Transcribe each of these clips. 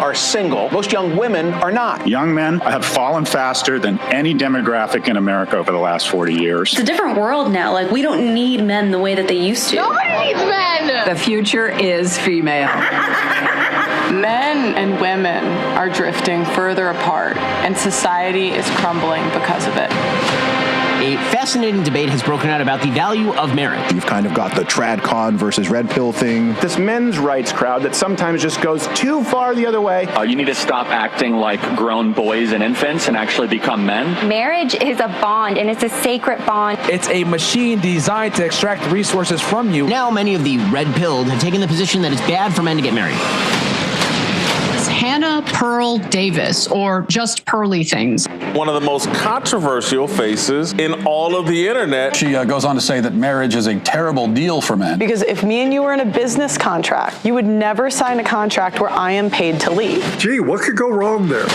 are single. Most young women are not. Young men have fallen faster than any demographic in America over the last 40 years. It's a different world now. Like, we don't need men the way that they used to. Nobody needs men! The future is female. Men and women are drifting further apart, and society is crumbling because of it. A fascinating debate has broken out about the value of marriage. You've kind of got the trad con versus red pill thing. This men's rights crowd that sometimes just goes too far the other way. You need to stop acting like grown boys and infants and actually become men. Marriage is a bond, and it's a sacred bond. It's a machine designed to extract resources from you. Now many of the red-pilled have taken the position that it's bad for men to get married. Hannah Pearl Davis, or just Pearly things. One of the most controversial faces in all of the internet. She goes on to say that marriage is a terrible deal for men. Because if me and you were in a business contract, you would never sign a contract where I am paid to leave. Gee, what could go wrong there?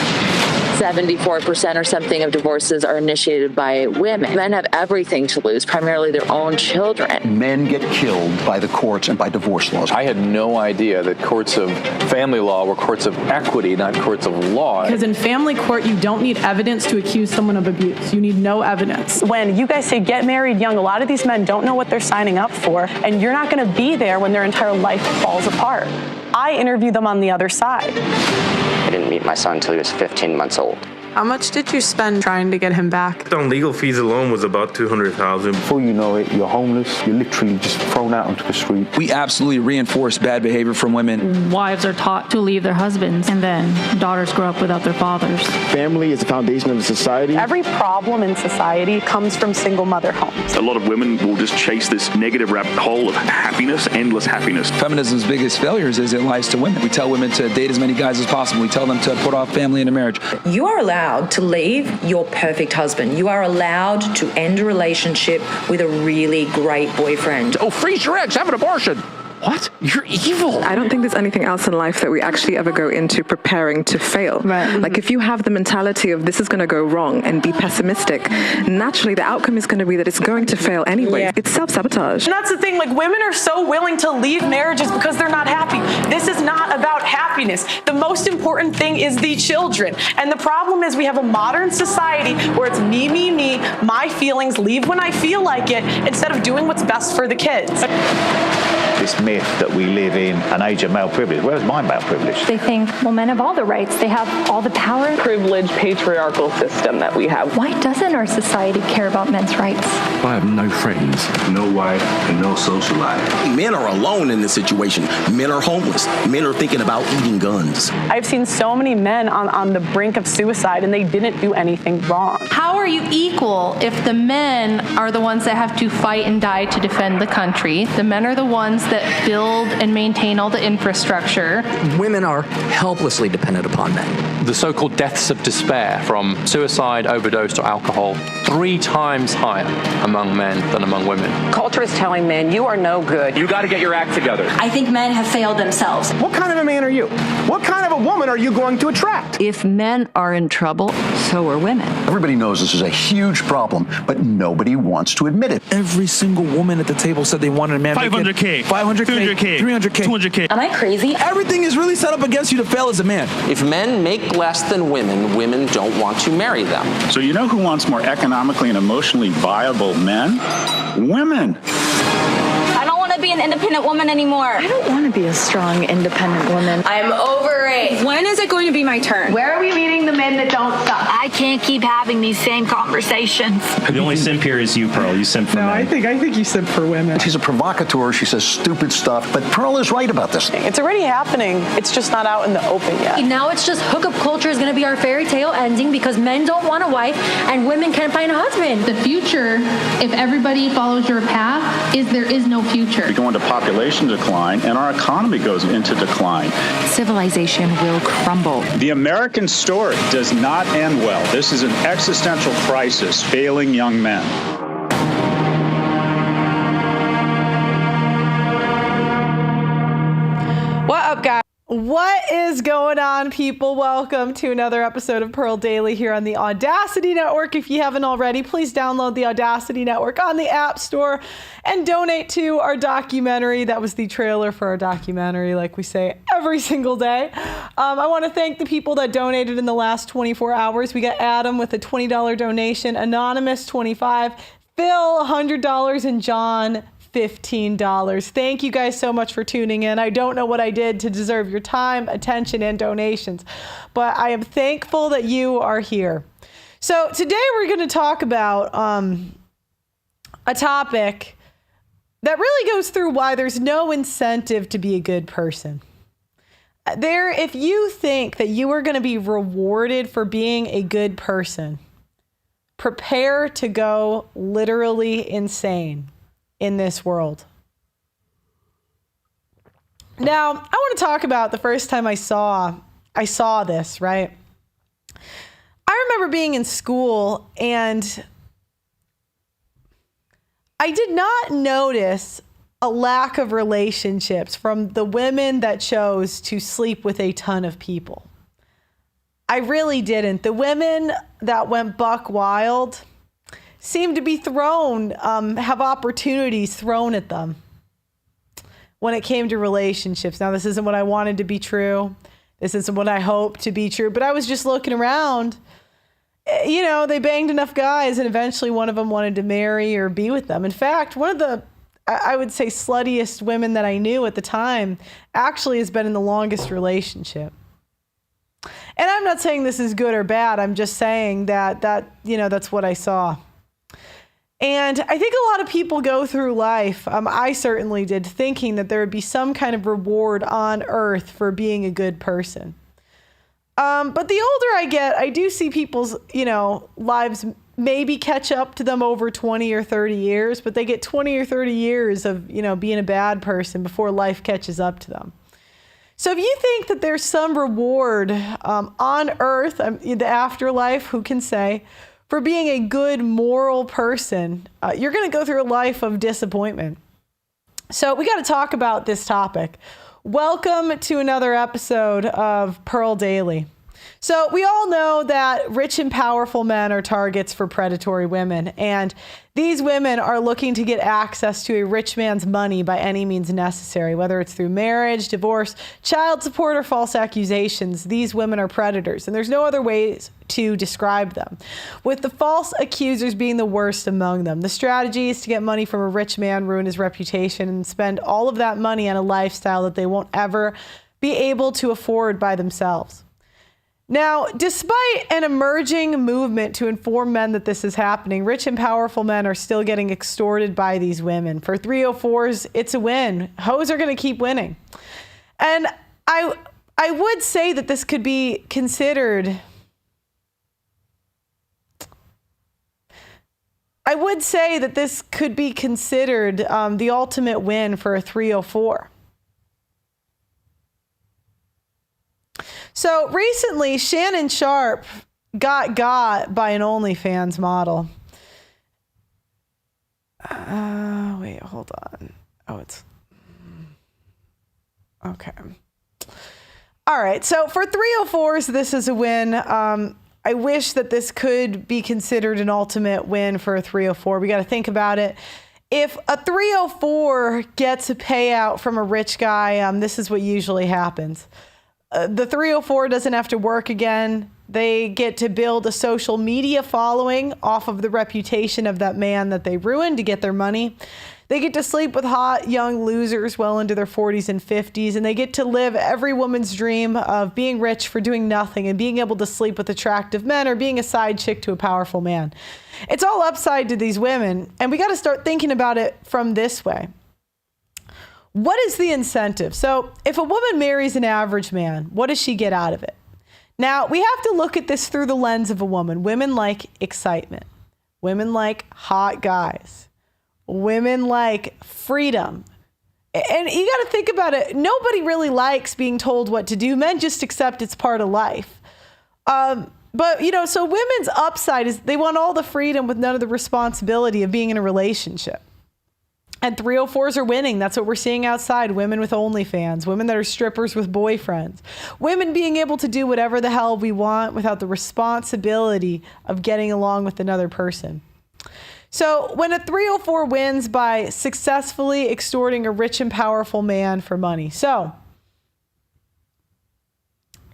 74% or something of divorces are initiated by women. Men have everything to lose, primarily their own children. Men get killed by the courts and by divorce laws. I had no idea that courts of family law were courts of equity, not courts of law. Because in family court, you don't need evidence to accuse someone of abuse. You need no evidence. When you guys say get married young, a lot of these men don't know what they're signing up for, and you're not going to be there when their entire life falls apart. I interview them on the other side. I didn't meet my son until he was 15 months old. How much did you spend trying to get him back? On legal fees alone was about $200,000. Before you know it, you're homeless. You're literally just thrown out onto the street. We absolutely reinforce bad behavior from women. Wives are taught to leave their husbands, and then daughters grow up without their fathers. Family is the foundation of the society. Every problem in society comes from single mother homes. A lot of women will just chase this negative rabbit hole of happiness, endless happiness. Feminism's biggest failures is it lies to women. We tell women to date as many guys as possible. We tell them to put off family into marriage. You are allowed to leave your perfect husband. You are allowed to end a relationship with a really great boyfriend. Oh, freeze your eggs, have an abortion. What? You're evil. I don't think there's anything else in life that we actually ever go into preparing to fail. Right. Like, if you have the mentality of this is going to go wrong and be pessimistic, naturally the outcome is going to be that it's going to fail anyway. Yeah. It's self-sabotage. And that's the thing, like, women are so willing to leave marriages because they're not happy. This is not about happiness. The most important thing is the children. And the problem is we have a modern society where it's me, my feelings, leave when I feel like it, instead of doing what's best for the kids. This myth that we live in an age of male privilege. Where's my male privilege? They think, well, men have all the rights. They have all the power. Privileged patriarchal system that we have. Why doesn't our society care about men's rights? I have no friends, No wife, and no social life. Men are alone in this situation. Men are homeless. Men are thinking about eating guns. I've seen so many men on the brink of suicide, and they didn't do anything wrong. How are you equal if the men are the ones that have to fight and die to defend the country? The men are the ones that build and maintain all the infrastructure. Women are helplessly dependent upon men. The so-called deaths of despair from suicide, overdose, or alcohol, 3 times higher among men than among women. Culture is telling men you are no good. You got to get your act together. I think men have failed themselves. What kind of a man are you? What kind of a woman are you going to attract? If men are in trouble, so are women. Everybody knows this is a huge problem, but nobody wants to admit it. Every single woman at the table said they wanted a man. 500K. 500K. 200K. 300K. 200K. Am I crazy? Everything is really set up against you to fail as a man. If men make less than women, women don't want to marry them. So you know who wants more economically and emotionally viable men? Women. I don't want to be an independent woman anymore. I don't want to be a strong, independent woman. I'm over it. When is it going to be my turn? Where are we meeting the men that don't suck? I can't keep having these same conversations. The only simp here is you, Pearl. You simp for men. I think you simp for women. She's a provocateur. She says stupid stuff, but Pearl is right about this. It's already happening. It's just not out in the open yet. Now it's just hookup culture is going to be our fairy tale ending because men don't want a wife and women can't find a husband. The future, if everybody follows your path, is there is no future. We go into population decline, and our economy goes into decline. Civilization will crumble. The American story does not end well. This is an existential crisis failing young men. What up, guys? What is going on, people? Welcome to another episode of Pearl Daily here on the Audacity Network. If you haven't already, please download the Audacity Network on the App Store and donate to our documentary. That was the trailer for our documentary, like we say every single day. I want to thank the people that donated in the last 24 hours. We got Adam with a $20 donation, Anonymous $25, Phil $100, and John $15. Thank you guys so much for tuning in. I don't know what I did to deserve your time, attention, and donations, but I am thankful that you are here. So today we're going to talk about a topic that really goes through why there's no incentive to be a good person. If you think that you are going to be rewarded for being a good person, prepare to go literally insane in this world. Now, I want to talk about the first time I saw this, right? I remember being in school and I did not notice a lack of relationships from the women that chose to sleep with a ton of people. I really didn't. The women that went buck wild seem to be have opportunities thrown at them when it came to relationships. Now, this isn't what I wanted to be true. This isn't what I hoped to be true, but I was just looking around. You know, they banged enough guys and eventually one of them wanted to marry or be with them. In fact, one of the, I would say, sluttiest women that I knew at the time actually has been in the longest relationship. And I'm not saying this is good or bad. I'm just saying that that's what I saw. And I think a lot of people go through life, I certainly did, thinking that there would be some kind of reward on earth for being a good person. But the older I get, I do see people's, lives maybe catch up to them over 20 or 30 years, but they get 20 or 30 years of, being a bad person before life catches up to them. So if you think that there's some reward on earth, the afterlife, who can say, for being a good moral person, you're going to go through a life of disappointment. So we got to talk about this topic. Welcome to another episode of Pearl Daily. So we all know that rich and powerful men are targets for predatory women, and these women are looking to get access to a rich man's money by any means necessary, whether it's through marriage, divorce, child support, or false accusations. These women are predators, and there's no other ways to describe them, with the false accusers being the worst among them. The strategy is to get money from a rich man, ruin his reputation, and spend all of that money on a lifestyle that they won't ever be able to afford by themselves. Now, despite an emerging movement to inform men that this is happening, rich and powerful men are still getting extorted by these women. For 304s, it's a win. Hoes are going to keep winning. And I would say that this could be considered... the ultimate win for a 304. So recently, Shannon Sharpe got by an OnlyFans model. Wait, hold on. Oh, it's... Okay. All right. So for 304s, this is a win. I wish that this could be considered an ultimate win for a 304. We got to think about it. If a 304 gets a payout from a rich guy, this is what usually happens. The 304 doesn't have to work again. They get to build a social media following off of the reputation of that man that they ruined to get their money. They get to sleep with hot young losers well into their 40s and 50s, and they get to live every woman's dream of being rich for doing nothing and being able to sleep with attractive men or being a side chick to a powerful man. It's all upside to these women, and we got to start thinking about it from this way. What is the incentive? So if a woman marries an average man, what does she get out of it? Now, we have to look at this through the lens of a woman. Women like excitement. Women like hot guys. Women like freedom. And you got to think about it. Nobody really likes being told what to do. Men just accept it's part of life. But, so women's upside is they want all the freedom with none of the responsibility of being in a relationship. And 304s are winning. That's what we're seeing outside. Women with OnlyFans, women that are strippers with boyfriends, women being able to do whatever the hell we want without the responsibility of getting along with another person. So when a 304 wins by successfully extorting a rich and powerful man for money. So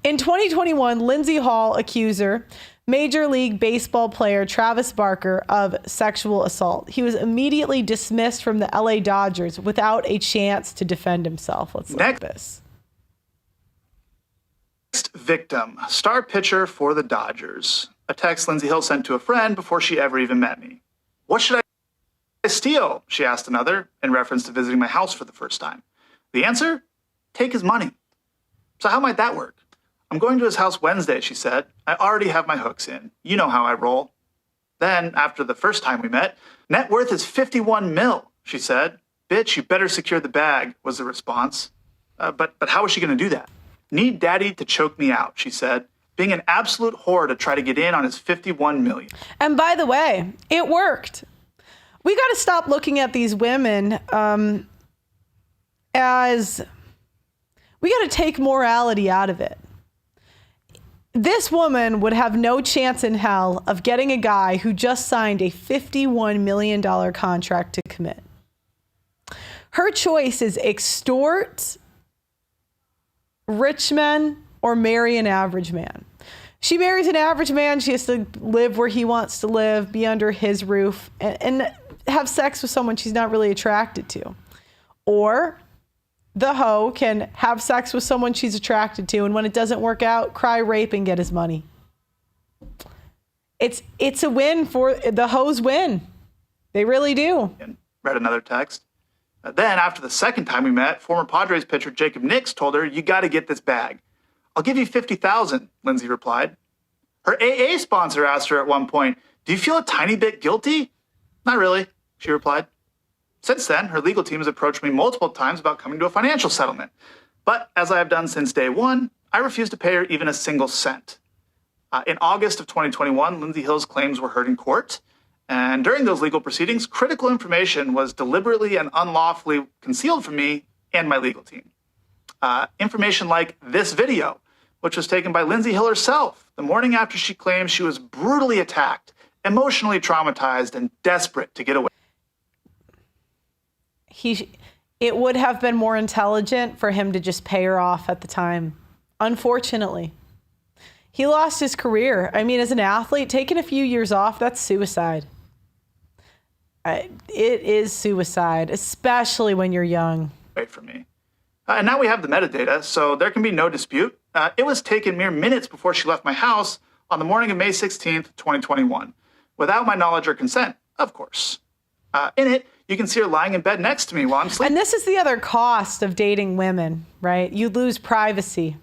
in 2021, Lindsay Hall accused her Major League Baseball player Travis Barker of sexual assault. He was immediately dismissed from the LA Dodgers without a chance to defend himself. Let's look at this. Next victim, star pitcher for the Dodgers. A text Lindsay Hill sent to a friend before she ever even met me. What should I steal? She asked another in reference to visiting my house for the first time. The answer? Take his money. So how might that work? I'm going to his house Wednesday, she said. I already have my hooks in. You know how I roll. Then, after the first time we met, net worth is 51 mil, she said. Bitch, you better secure the bag, was the response. But how is she going to do that? Need daddy to choke me out, she said, being an absolute whore to try to get in on his 51 million. And by the way, it worked. We got to stop looking at these women as we got to take morality out of it. This woman would have no chance in hell of getting a guy who just signed a $51 million contract to commit. Her choice is extort rich men or marry an average man. She marries an average man. She has to live where he wants to live, be under his roof, and have sex with someone she's not really attracted to. Or the hoe can have sex with someone she's attracted to, and when it doesn't work out, cry rape and get his money. It's a win for the hoes win. They really do. Read another text. Then, after the second time we met, former Padres pitcher Jacob Nix told her, you got to get this bag. I'll give you $50,000, Lindsay replied. Her AA sponsor asked her at one point, do you feel a tiny bit guilty? Not really, she replied. Since then, her legal team has approached me multiple times about coming to a financial settlement. But as I have done since day one, I refuse to pay her even a single cent. In August of 2021, Lindsay Hill's claims were heard in court. And during those legal proceedings, critical information was deliberately and unlawfully concealed from me and my legal team. Information like this video, which was taken by Lindsay Hill herself the morning after she claimed she was brutally attacked, emotionally traumatized, and desperate to get away. It would have been more intelligent for him to just pay her off at the time. Unfortunately, he lost his career. I mean, as an athlete, taking a few years off, that's suicide. It is suicide, especially when you're young. Wait for me. And now we have the metadata, so there can be no dispute. It was taken mere minutes before she left my house on the morning of May 16th, 2021, without my knowledge or consent, of course. In it, you can see her lying in bed next to me while I'm sleeping. And this is the other cost of dating women, right? You lose privacy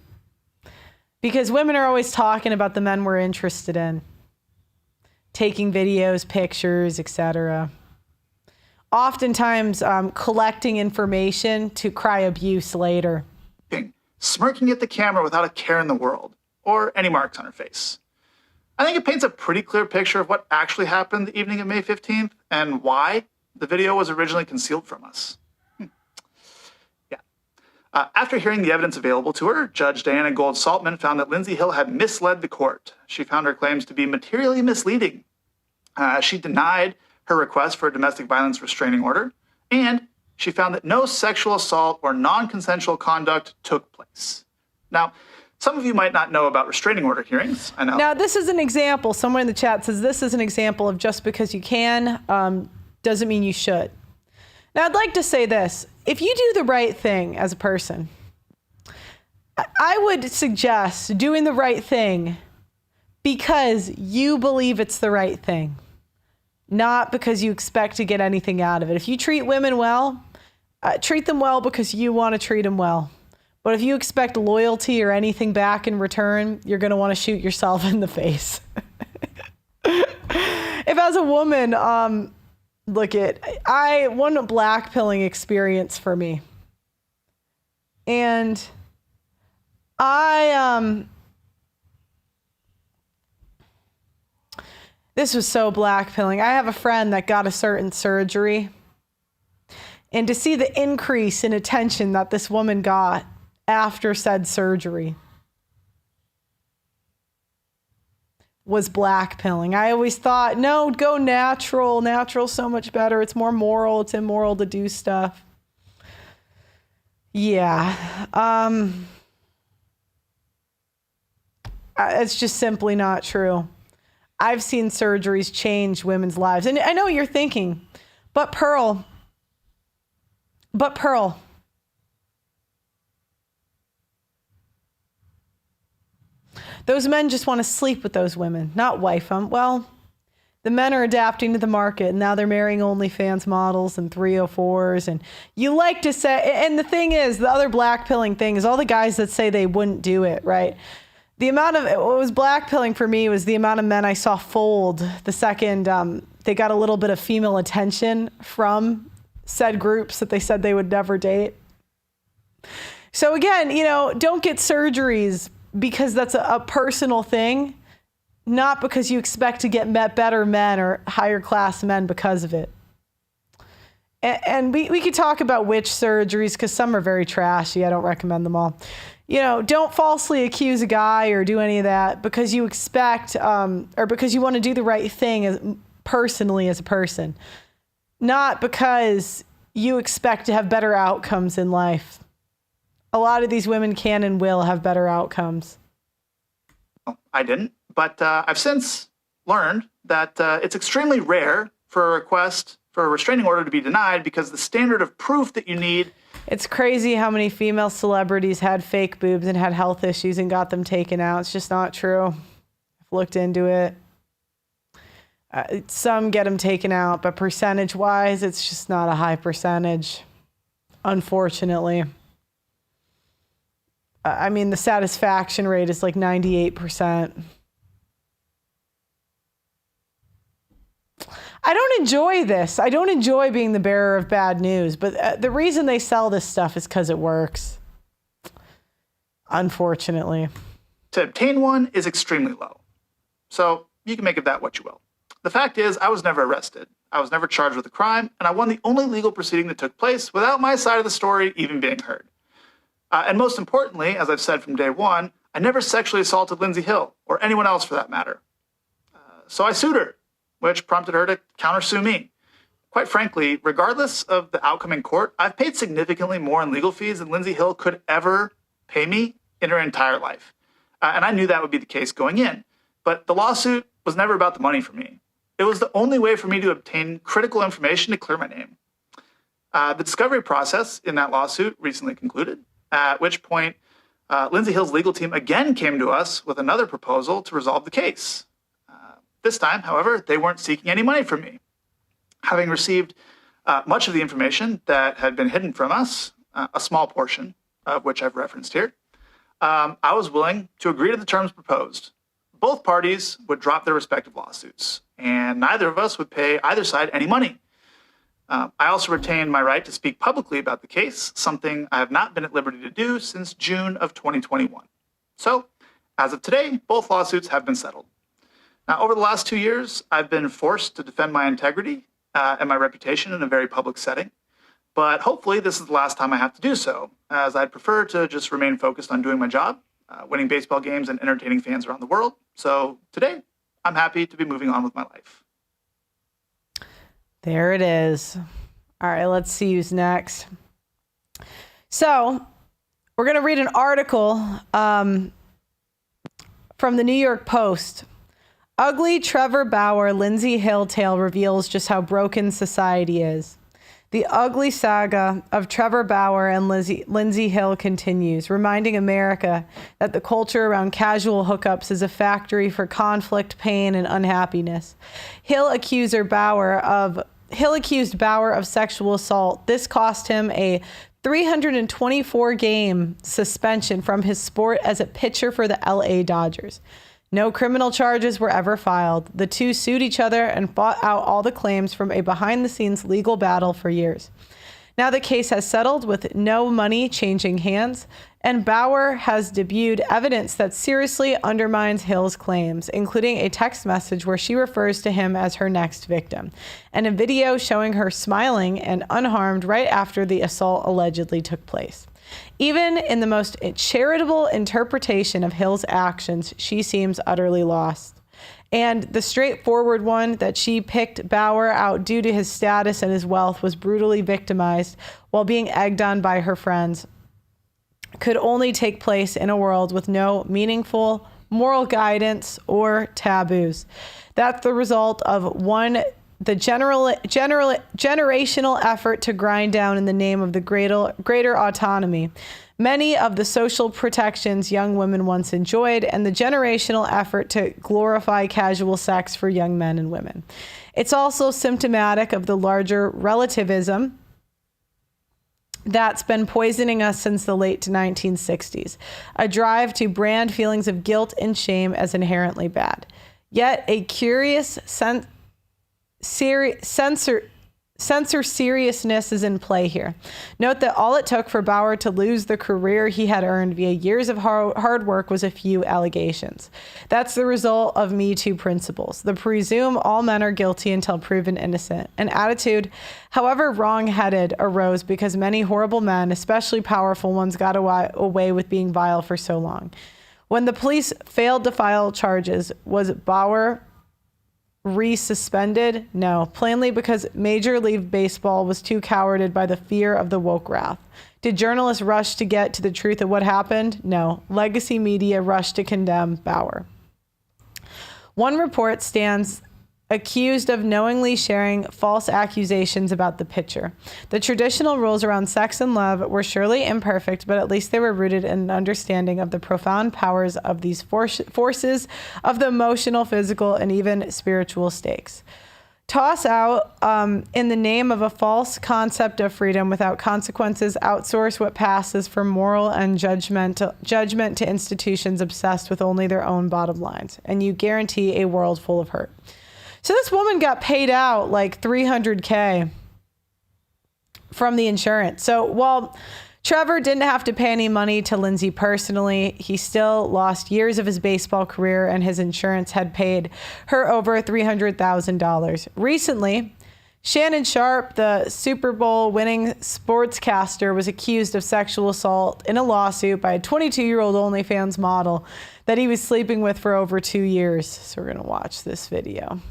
because women are always talking about the men we're interested in, taking videos, pictures, etc. Oftentimes collecting information to cry abuse later. Smirking at the camera without a care in the world, or any marks on her face. I think it paints a pretty clear picture of what actually happened the evening of May 15th and why the video was originally concealed from us. After hearing the evidence available to her, Judge Diana Gold-Saltman found that Lindsay Hill had misled the court. She found her claims to be materially misleading. She denied her request for a domestic violence restraining order, and she found that no sexual assault or non-consensual conduct took place. Now, some of you might not know about restraining order hearings. I know. Now, this is an example. Someone in the chat says this is an example of just because you can doesn't mean you should. Now, I'd like to say this. If you do the right thing as a person, I would suggest doing the right thing because you believe it's the right thing, not because you expect to get anything out of it. If you treat women well, treat them well because you want to treat them well. But if you expect loyalty or anything back in return, you're going to want to shoot yourself in the face. If as a woman, look at, one blackpilling experience for me. And this was so blackpilling. I have a friend that got a certain surgery. and to see the increase in attention that this woman got after said surgery was blackpilling. I always thought, no, go natural. Natural's so much better. It's more moral. It's immoral to do stuff. Yeah. It's just simply not true. I've seen surgeries change women's lives. And I know what you're thinking, but Pearl, those men just want to sleep with those women, not wife them. Well, the men are adapting to the market, and now they're marrying OnlyFans models and 304s. And you like to say, and the thing is, the other blackpilling thing is all the guys that say they wouldn't do it, right? The amount of, what was blackpilling for me was the amount of men I saw fold the second they got a little bit of female attention from said groups that they said they would never date. So again, don't get surgeries because that's a personal thing, not because you expect to get better men or higher class men because of it. And we could talk about witch surgeries because some are very trashy. I don't recommend them all. Don't falsely accuse a guy or do any of that because you expect or because you want to do the right thing personally as a person, not because you expect to have better outcomes in life. A lot of these women can and will have better outcomes. I didn't, but I've since learned that it's extremely rare for a request for a restraining order to be denied because the standard of proof that you need. It's crazy how many female celebrities had fake boobs and had health issues and got them taken out. It's just not true. I've looked into it. Some get them taken out, but percentage-wise, it's just not a high percentage, unfortunately. I mean, the satisfaction rate is like 98%. I don't enjoy this. I don't enjoy being the bearer of bad news, but the reason they sell this stuff is because it works. Unfortunately. To obtain one is extremely low. So you can make of that what you will. The fact is, I was never arrested. I was never charged with a crime, and I won the only legal proceeding that took place without my side of the story even being heard. And most importantly, as I've said from day one, I never sexually assaulted Lindsay Hill, or anyone else for that matter. So I sued her, which prompted her to countersue me. Quite frankly, regardless of the outcome in court, I've paid significantly more in legal fees than Lindsay Hill could ever pay me in her entire life. And I knew that would be the case going in. But the lawsuit was never about the money for me. It was the only way for me to obtain critical information to clear my name. The discovery process in that lawsuit recently concluded, at which point Lindsay Hill's legal team again came to us with another proposal to resolve the case. This time, however, they weren't seeking any money from me. Having received much of the information that had been hidden from us, a small portion of which I've referenced here, I was willing to agree to the terms proposed. Both parties would drop their respective lawsuits, and neither of us would pay either side any money. I also retained my right to speak publicly about the case, something I have not been at liberty to do since June of 2021. So, as of today, both lawsuits have been settled. Now, over the last 2 years, I've been forced to defend my integrity and my reputation in a very public setting. But hopefully this is the last time I have to do so, as I'd prefer to just remain focused on doing my job, winning baseball games and entertaining fans around the world. So today, I'm happy to be moving on with my life. There it is. All right, let's see who's next. So we're going to read an article from the New York Post. Ugly Trevor Bauer Lindsay Hill tale reveals just how broken society is. The ugly saga of Trevor Bauer and Lindsay Hill continues, reminding America that the culture around casual hookups is a factory for conflict, pain, and unhappiness. Hill accused Bauer of sexual assault. This cost him a 324-game suspension from his sport as a pitcher for the LA Dodgers. No criminal charges were ever filed. The two sued each other and fought out all the claims from a behind-the-scenes legal battle for years. Now the case has settled with no money changing hands, and Bauer has debuted evidence that seriously undermines Hill's claims, including a text message where she refers to him as her next victim, and a video showing her smiling and unharmed right after the assault allegedly took place. Even in the most charitable interpretation of Hill's actions, she seems utterly lost. And the straightforward one that she picked Bauer out due to his status and his wealth, was brutally victimized while being egged on by her friends, could only take place in a world with no meaningful moral guidance or taboos. That's the result of the generational effort to grind down in the name of the greater autonomy many of the social protections young women once enjoyed, and the generational effort to glorify casual sex for young men and women. It's also symptomatic of the larger relativism that's been poisoning us since the late 1960s, a drive to brand feelings of guilt and shame as inherently bad. Yet a curious censor seriousness is in play here. Note that all it took for Bauer to lose the career he had earned via years of hard work was a few allegations. That's the result of Me Too principles. The presume all men are guilty until proven innocent. An attitude, however wrong-headed, arose because many horrible men, especially powerful ones, got away with being vile for so long. When the police failed to file charges, was Bauer resuspended? No, plainly because Major League Baseball was too cowarded by the fear of the woke wrath. Did journalists rush to get to the truth of what happened? No. Legacy media rushed to condemn Bauer. One report stands accused of knowingly sharing false accusations about the pitcher. The traditional rules around sex and love were surely imperfect, but at least they were rooted in an understanding of the profound powers of these forces of the emotional, physical, and even spiritual stakes. Toss out, in the name of a false concept of freedom without consequences, outsource what passes for moral and judgment to institutions obsessed with only their own bottom lines, and you guarantee a world full of hurt. So this woman got paid out like $300K from the insurance. So while Trevor didn't have to pay any money to Lindsay personally, he still lost years of his baseball career, and his insurance had paid her over $300,000. Recently, Shannon Sharpe, the Super Bowl winning sportscaster, was accused of sexual assault in a lawsuit by a 22-year-old OnlyFans model that he was sleeping with for over 2 years. So we're going to watch this video.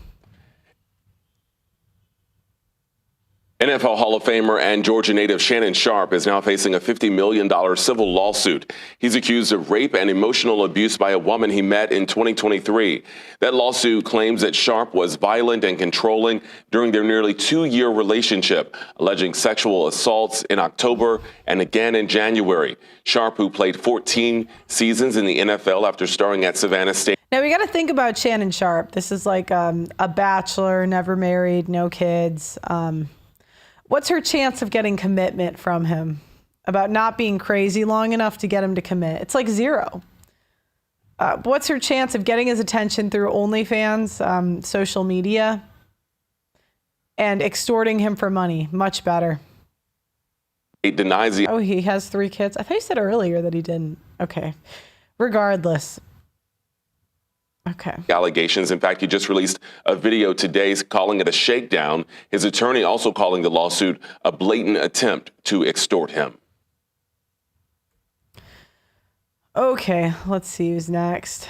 NFL Hall of Famer and Georgia native Shannon Sharpe is now facing a $50 million civil lawsuit. He's accused of rape and emotional abuse by a woman he met in 2023. That lawsuit claims that Sharpe was violent and controlling during their nearly 2-year relationship, alleging sexual assaults in October and again in January. Sharpe, who played 14 seasons in the NFL after starring at Savannah State. Now we got to think about Shannon Sharpe. This is like a bachelor, never married, no kids. What's her chance of getting commitment from him about not being crazy long enough to get him to commit? It's like zero. What's her chance of getting his attention through OnlyFans, social media, and extorting him for money? Much better. It denies the... Oh, he has 3 kids? I thought you said earlier that he didn't. Okay. Regardless. Okay. Allegations. In fact, he just released a video today calling it a shakedown. His attorney also calling the lawsuit a blatant attempt to extort him. Okay, let's see who's next.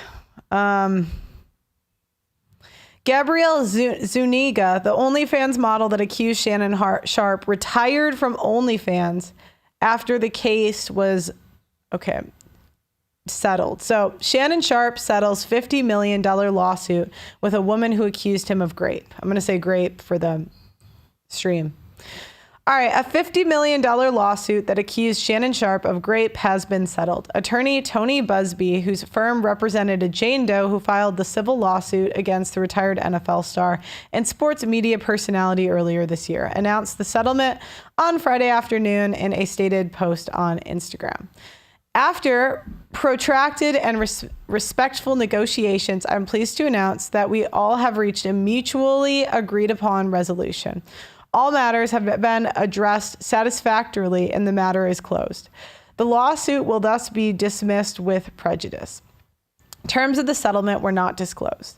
Gabrielle Zuniga, the OnlyFans model that accused Shannon Sharpe, retired from OnlyFans after the case was, settled. So Shannon Sharpe settles $50 million lawsuit with a woman who accused him of grape. I'm going to say grape for the stream. All right, a $50 million lawsuit that accused Shannon Sharpe of grape has been settled. Attorney Tony Busby, whose firm represented a Jane Doe who filed the civil lawsuit against the retired NFL star and sports media personality earlier this year, announced the settlement on Friday afternoon in a stated post on Instagram. After protracted and respectful negotiations, I'm pleased to announce that we all have reached a mutually agreed upon resolution. All matters have been addressed satisfactorily and the matter is closed. The lawsuit will thus be dismissed with prejudice. Terms of the settlement were not disclosed.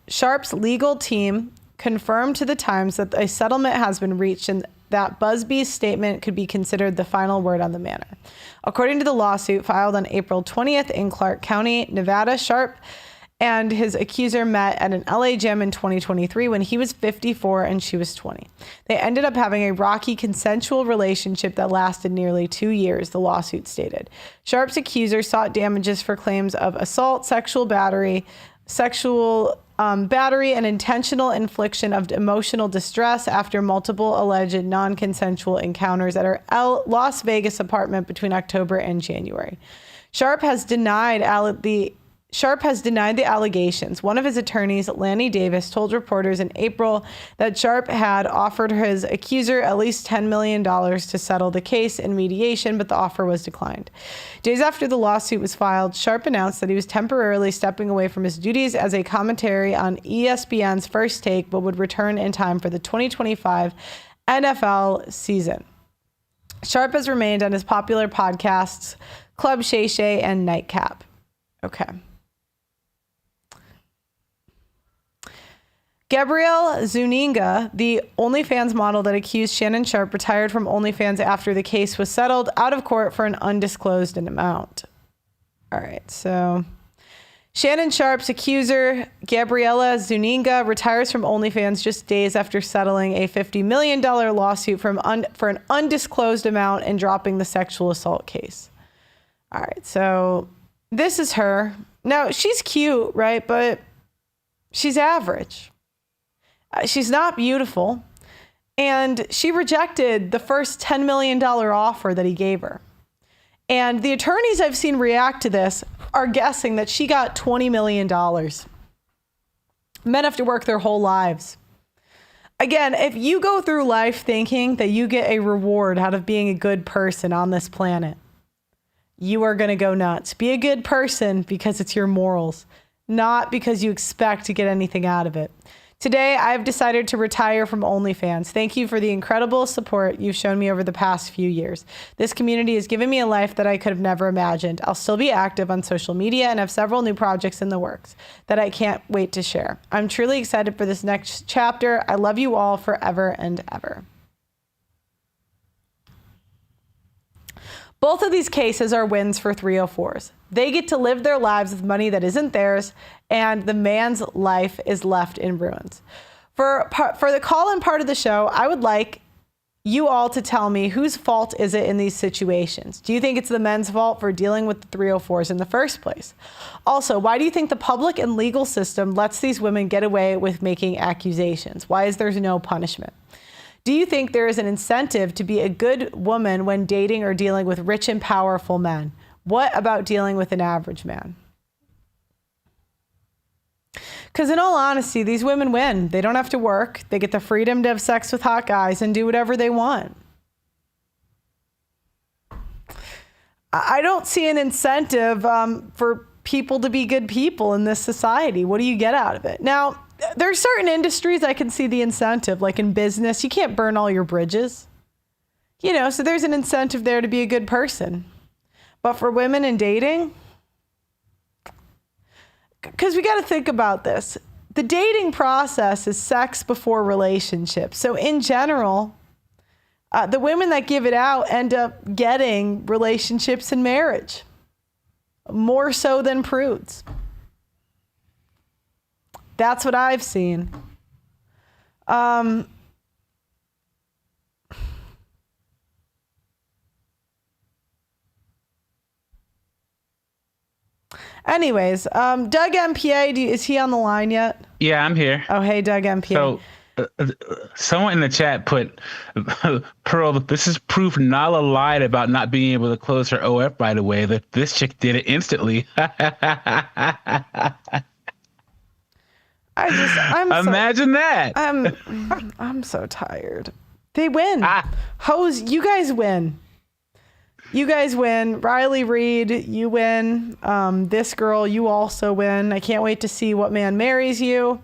Sharpe's legal team confirmed to the Times that a settlement has been reached and that Busby's statement could be considered the final word on the matter. According to the lawsuit filed on April 20th in Clark County, Nevada, Sharpe and his accuser met at an LA gym in 2023 when he was 54 and she was 20. They ended up having a rocky consensual relationship that lasted nearly 2 years, the lawsuit stated. Sharpe's accuser sought damages for claims of assault, sexual battery, and intentional infliction of emotional distress after multiple alleged non-consensual encounters at her Las Vegas apartment between October and January. Sharpe has denied the allegations. One of his attorneys, Lanny Davis, told reporters in April that Sharpe had offered his accuser at least $10 million to settle the case in mediation, but the offer was declined. Days after the lawsuit was filed, Sharpe announced that he was temporarily stepping away from his duties as a commentary on ESPN's First Take, but would return in time for the 2025 NFL season. Sharpe has remained on his popular podcasts, Club Shay Shay and Nightcap. Okay. Gabrielle Zuniga, the OnlyFans model that accused Shannon Sharpe, retired from OnlyFans after the case was settled out of court for an undisclosed amount. All right, so Shannon Sharpe's accuser, Gabriella Zuniga, retires from OnlyFans just days after settling a $50 million lawsuit for an undisclosed amount and dropping the sexual assault case. All right, so this is her. Now, she's cute, right? But she's average. She's not beautiful. And she rejected the first $10 million offer that he gave her. And the attorneys I've seen react to this are guessing that she got $20 million. Men have to work their whole lives. Again, if you go through life thinking that you get a reward out of being a good person on this planet, you are going to go nuts. Be a good person because it's your morals, not because you expect to get anything out of it. Today, I've decided to retire from OnlyFans. Thank you for the incredible support you've shown me over the past few years. This community has given me a life that I could have never imagined. I'll still be active on social media and have several new projects in the works that I can't wait to share. I'm truly excited for this next chapter. I love you all forever and ever. Both of these cases are wins for 304s. They get to live their lives with money that isn't theirs, and the man's life is left in ruins. For the call-in part of the show, I would like you all to tell me whose fault is it in these situations. Do you think it's the men's fault for dealing with the 304s in the first place? Also, why do you think the public and legal system lets these women get away with making accusations? Why is there no punishment? Do you think there is an incentive to be a good woman when dating or dealing with rich and powerful men? What about dealing with an average man? Because in all honesty, these women win. They don't have to work. They get the freedom to have sex with hot guys and do whatever they want. I don't see an incentive for people to be good people in this society. What do you get out of it? Now, there are certain industries I can see the incentive, like in business. You can't burn all your bridges. So there's an incentive there to be a good person. But for women in dating, because we got to think about this. The dating process is sex before relationship. So in general, the women that give it out end up getting relationships and marriage, more so than prudes. That's what I've seen. Anyways, Doug MPA, is he on the line yet? Yeah, I'm here. Oh, hey, Doug MPA. So, someone in the chat put, Pearl, this is proof Nala lied about not being able to close her OF right away. That this chick did it instantly. Imagine that. I'm so tired. They win. Hoes, you guys win. You guys win. Riley Reed, you win. This girl, you also win. I can't wait to see what man marries you.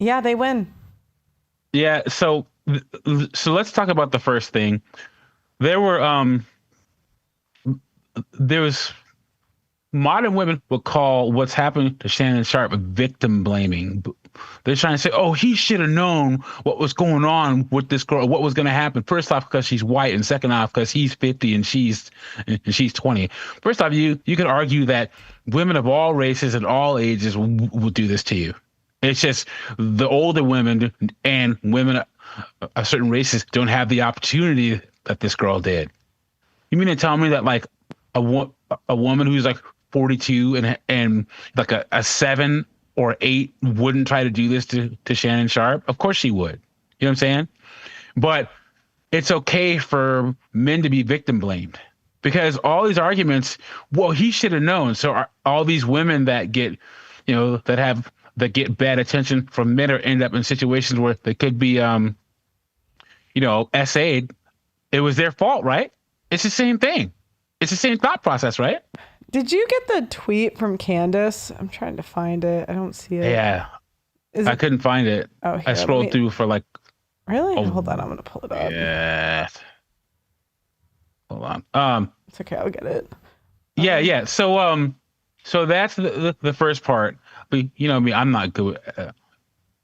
Yeah, they win. Yeah, so let's talk about the first thing. There was modern women would call what's happening to Shannon Sharpe victim blaming. They're trying to say, oh, he should have known what was going on with this girl, what was going to happen. First off, because she's white, and second off, because he's 50 and she's 20. First off, you could argue that women of all races and all ages will do this to you. It's just the older women and women of certain races don't have the opportunity that this girl did. You mean to tell me that like a woman who's like 42 and like a 7 or 8 wouldn't try to do this to Shannon Sharpe? Of course she would. You know what I'm saying? But it's okay for men to be victim blamed, because all these arguments, well, he should have known. So all these women that get, that get bad attention from men or end up in situations where they could be, SA'd, it was their fault, right? It's the same thing. It's the same thought process, right? Did you get the tweet from Candace? I'm trying to find it. I don't see it. Yeah. I couldn't find it. Oh, here, I scrolled through for like... Really? Hold on. I'm going to pull it up. Yeah. Hold on. It's okay. I'll get it. Yeah. So that's the first part. But you know me, I'm not good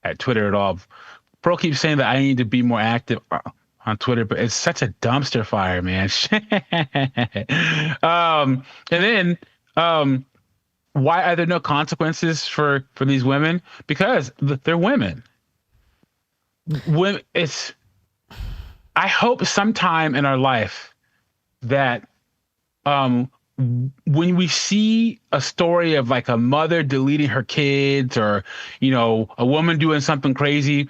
at Twitter at all. Pearl keeps saying that I need to be more active on Twitter, but it's such a dumpster fire, man. And then why are there no consequences for these women? Because they're women. I hope sometime in our life that when we see a story of like a mother deleting her kids, or a woman doing something crazy,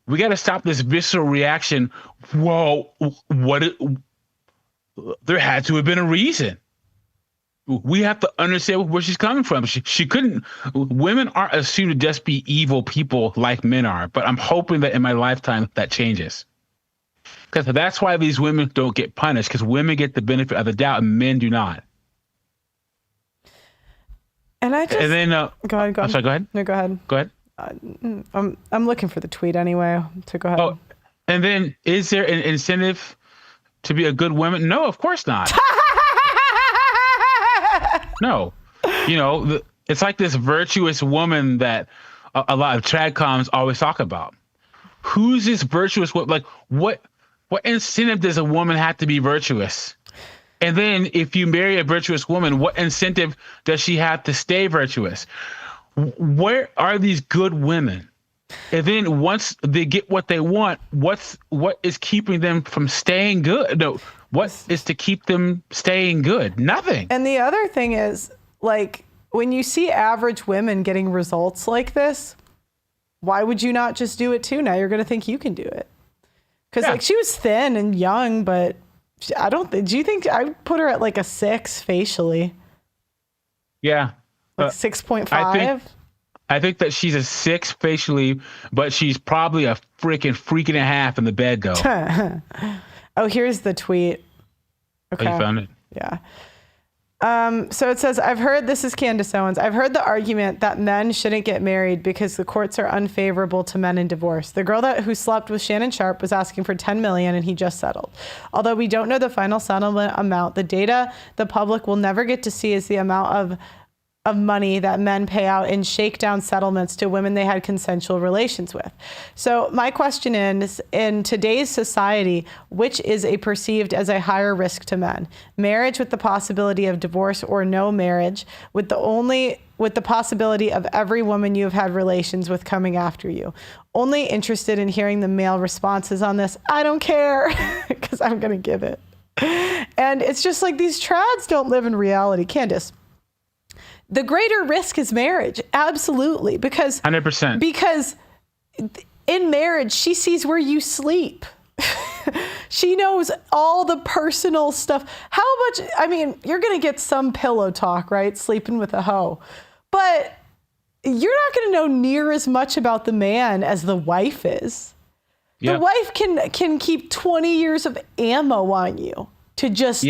we got to stop this visceral reaction. Whoa, there had to have been a reason. We have to understand where she's coming from. She couldn't. Women aren't assumed to just be evil people like men are. But I'm hoping that in my lifetime that changes. Because that's why these women don't get punished. Because women get the benefit of the doubt and men do not. And then go ahead. I'm sorry. Go ahead. No, go ahead. Go ahead. I'm looking for the tweet anyway. So go ahead. Oh, and then is there an incentive to be a good woman? No, of course not. No, it's like this virtuous woman that a lot of tradcoms always talk about. Who's this virtuous woman? Like, what incentive does a woman have to be virtuous? And then if you marry a virtuous woman, what incentive does she have to stay virtuous? Where are these good women? And then once they get what they want, what is keeping them from staying good? No, what is to keep them staying good? Nothing. And the other thing is, like, when you see average women getting results like this, why would you not just do it too? Now you're going to think you can do it. Because like she was thin and young, but I don't think, do you think I would put her at like a 6 facially? Yeah. Like 6.5? I think that she's a 6 facially, but she's probably a freak and a half in the bed, though. Oh, here's the tweet. Okay. Oh, you found it? Yeah. So it says, this is Candace Owens. I've heard the argument that men shouldn't get married because the courts are unfavorable to men in divorce. The girl who slept with Shannon Sharpe was asking for $10 million and he just settled. Although we don't know the final settlement amount, the data the public will never get to see is the amount of money that men pay out in shakedown settlements to women they had consensual relations with. So my question is, in today's society, which is perceived as a higher risk to men? Marriage with the possibility of divorce, or no marriage with the possibility of every woman you have had relations with coming after you? Only interested in hearing the male responses on this. I don't care, because I'm going to give it. And it's just like, these trads don't live in reality. Candace, the greater risk is marriage. Absolutely. Because 100%. Because in marriage, she sees where you sleep. She knows all the personal stuff. You're going to get some pillow talk, right? Sleeping with a hoe. But you're not going to know near as much about the man as the wife is. Yep. The wife can keep 20 years of ammo on you to just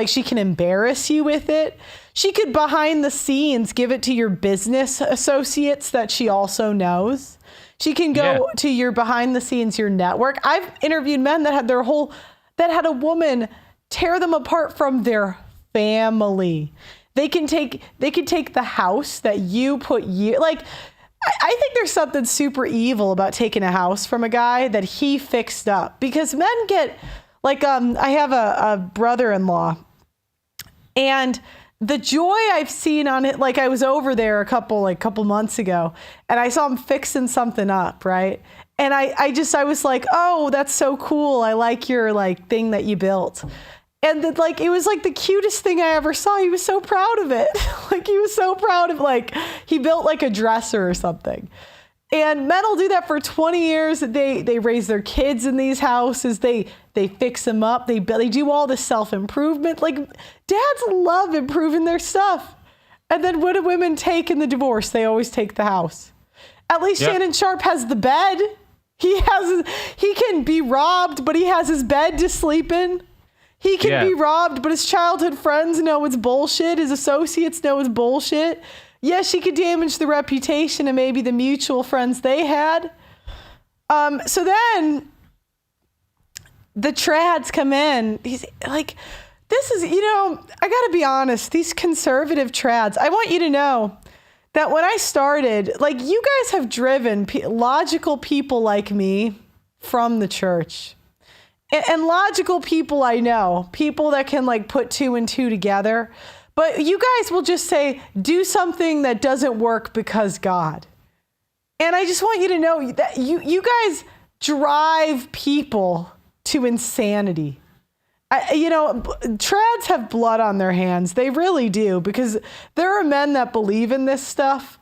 she can embarrass you with it. She could behind the scenes give it to your business associates that she also knows. She can go to your behind the scenes, your network. I've interviewed men that had had a woman tear them apart from their family. They can take the house that you put I think there's something super evil about taking a house from a guy that he fixed up, because men get I have a brother-in-law, and the joy I've seen on it, I was over there a couple months ago, and I saw him fixing something up, right? And I was like, oh, that's so cool. I like your thing that you built. And it was the cutest thing I ever saw. He was so proud of it. He was so proud of he built a dresser or something. And men will do that for 20 years. They raise their kids in these houses. They fix them up. They do all this self-improvement. Dads love improving their stuff. And then what do women take in the divorce? They always take the house. At least Shannon Sharpe has the bed. He can be robbed, but he has his bed to sleep in. He can be robbed, but his childhood friends know it's bullshit. His associates know it's bullshit. Yes, she could damage the reputation and maybe the mutual friends they had. So then the trads come in. He's this is, I got to be honest, these conservative trads, I want you to know that when I started, you guys have driven logical people like me from the church. And logical people I know, people that can put two and two together. But you guys will just say, do something that doesn't work because God. And I just want you to know that you guys drive people to insanity. Trads have blood on their hands. They really do, because there are men that believe in this stuff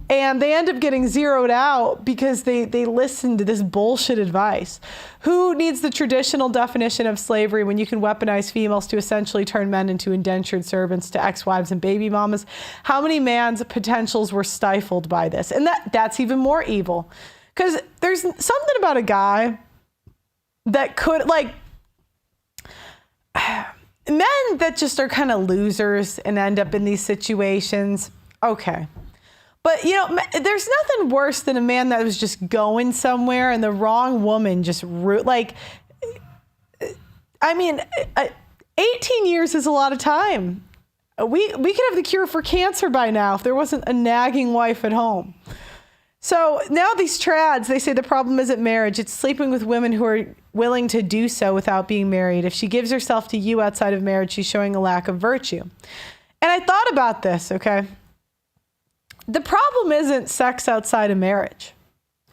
and they end up getting zeroed out because they listen to this bullshit advice. Who needs the traditional definition of slavery when you can weaponize females to essentially turn men into indentured servants to ex-wives and baby mamas? How many man's potentials were stifled by this? And that's even more evil, because there's something about a guy that could men that just are kind of losers and end up in these situations. Okay. But, there's nothing worse than a man that was just going somewhere and the wrong woman just 18 years is a lot of time. We could have the cure for cancer by now if there wasn't a nagging wife at home. So now these trads, they say the problem isn't marriage. It's sleeping with women who are willing to do so without being married. If she gives herself to you outside of marriage, she's showing a lack of virtue. And I thought about this, okay? The problem isn't sex outside of marriage.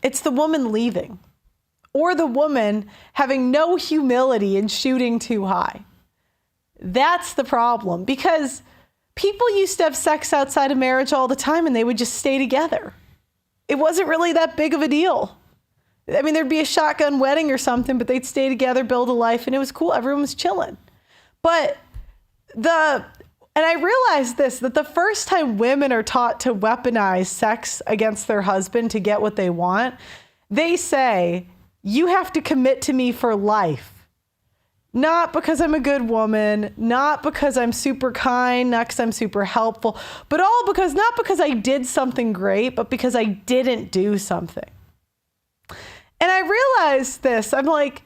It's the woman leaving, or the woman having no humility and shooting too high. That's the problem, because people used to have sex outside of marriage all the time and they would just stay together. It wasn't really that big of a deal. There'd be a shotgun wedding or something, but they'd stay together, build a life, and it was cool. Everyone was chilling. And I realized that the first time women are taught to weaponize sex against their husband to get what they want, they say, you have to commit to me for life. Not because I'm a good woman, not because I'm super kind, not because I'm super helpful, but all because, not because I did something great, but because I didn't do something. And I realized this. I'm like,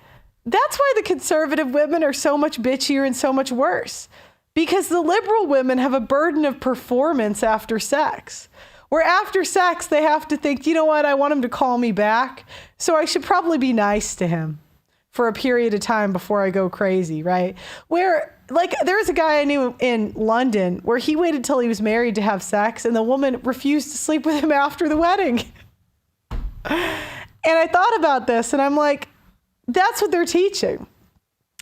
that's why the conservative women are so much bitchier and so much worse. Because the liberal women have a burden of performance after sex. Where after sex, they have to think, you know what, I want him to call me back, so I should probably be nice to him for a period of time before I go crazy, right? Where, there was a guy I knew in London where he waited till he was married to have sex, and the woman refused to sleep with him after the wedding. And I thought about this, and I'm like, that's what they're teaching.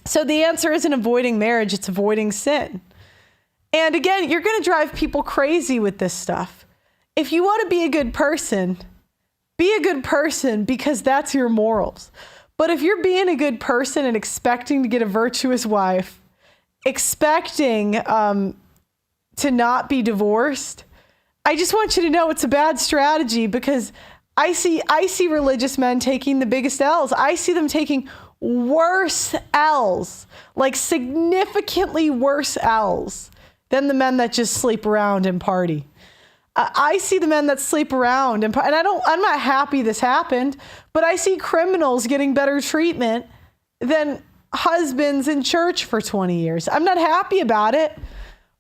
So the answer isn't avoiding marriage, it's avoiding sin. And again, you're going to drive people crazy with this stuff. If you want to be a good person because that's your morals. But if you're being a good person and expecting to get a virtuous wife, expecting to not be divorced, I just want you to know it's a bad strategy, because I see religious men taking the biggest L's. I see them taking worse L's, like significantly worse L's than the men that just sleep around and party. I see the men that sleep around and I'm not happy this happened, but I see criminals getting better treatment than husbands in church for 20 years. I'm not happy about it.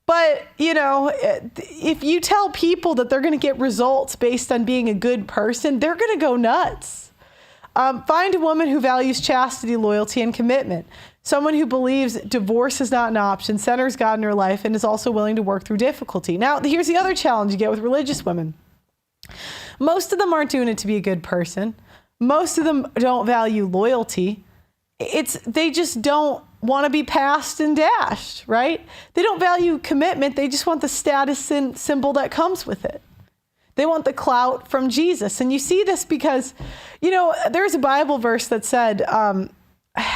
But, you know, if you tell people that they're going to get results based on being a good person, they're going to go nuts. Find a woman who values chastity, loyalty, and commitment. Someone who believes divorce is not an option, centers God in her life, and is also willing to work through difficulty. Now, here's the other challenge you get with religious women. Most of them aren't doing it to be a good person. Most of them don't value loyalty. They just don't want to be passed and dashed, right? They don't value commitment. They just want the status symbol that comes with it. They want the clout from Jesus. And you see this because, you know, there's a Bible verse that said, I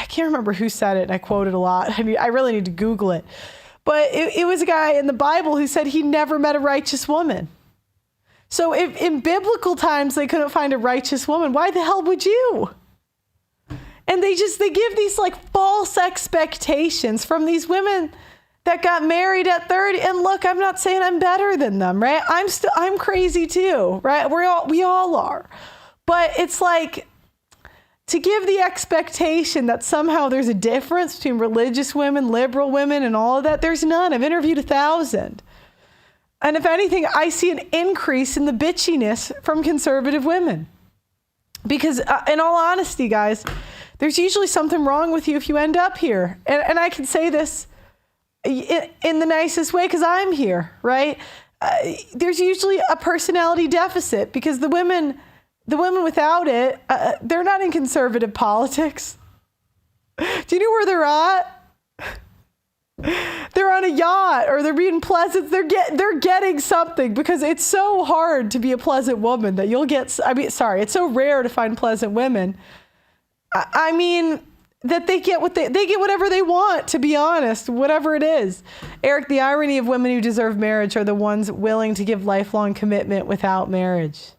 can't remember who said it, and I quote it a lot. I mean, I really need to Google it. But it was a guy in the Bible who said he never met a righteous woman. So if in biblical times they couldn't find a righteous woman, why the hell would you? And they give these like false expectations from these women that got married at 30. And look, I'm not saying I'm better than them, right? I'm crazy too, right? We all are. But it's like to give the expectation that somehow there's a difference between religious women, liberal women, and all of that. There's none. I've interviewed 1,000. And if anything, I see an increase in the bitchiness from conservative women. Because in all honesty, guys, there's usually something wrong with you if you end up here. And I can say this in the nicest way because I'm here, right? There's usually a personality deficit because the women without it, they're not in conservative politics. Do you know where they're at? They're on a yacht or they're being pleasant. They're getting something because it's so hard to be a pleasant woman that you'll get. It's so rare to find pleasant women. I mean, that they get whatever they want, to be honest, whatever it is. Eric, the irony of women who deserve marriage are the ones willing to give lifelong commitment without marriage.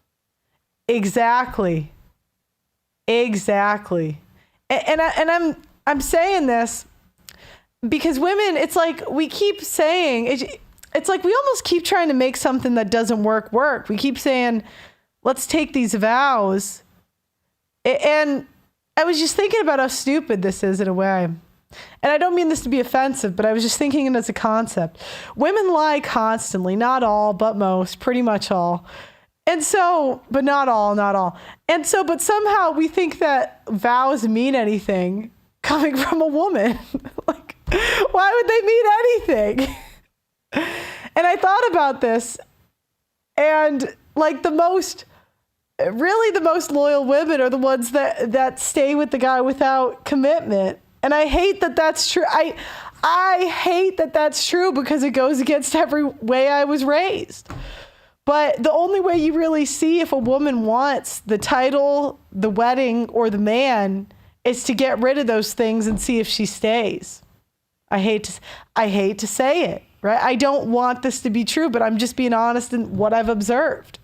Exactly. And I'm saying this because women, it's like we keep saying, it's like we almost keep trying to make something that doesn't work. We keep saying, let's take these vows. And I was just thinking about how stupid this is in a way. And I don't mean this to be offensive, but I was just thinking it as a concept. Women lie constantly, not all, but most, pretty much all. And so, but not all. And so, but somehow we think that vows mean anything coming from a woman. Like, why would they mean anything? And I thought about this, and like the most loyal women are the ones that stay with the guy without commitment. And I hate that that's true. I hate that that's true because it goes against every way I was raised. But the only way you really see if a woman wants the title, the wedding, or the man is to get rid of those things and see if she stays. I hate to say it, right? I don't want this to be true, but I'm just being honest in what I've observed.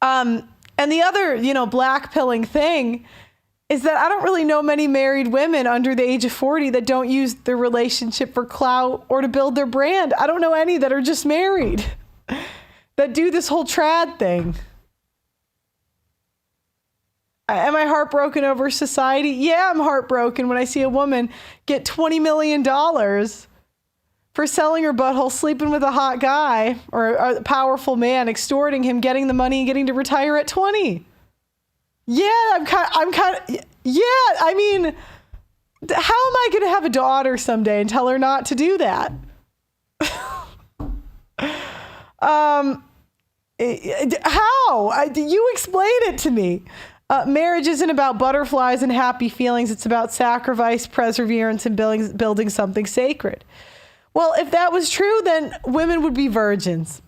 And the other, blackpilling thing is that I don't really know many married women under the age of 40 that don't use their relationship for clout or to build their brand. I don't know any that are just married that do this whole trad thing. Am I heartbroken over society? Yeah, I'm heartbroken when I see a woman get $20 million for selling her butthole, sleeping with a hot guy or a powerful man, extorting him, getting the money and getting to retire at 20. Yeah, I'm kind of, I mean, how am I going to have a daughter someday and tell her not to do that? How? You explain it to me. Marriage isn't about butterflies and happy feelings. It's about sacrifice, perseverance, and building something sacred. Well, if that was true, then women would be virgins.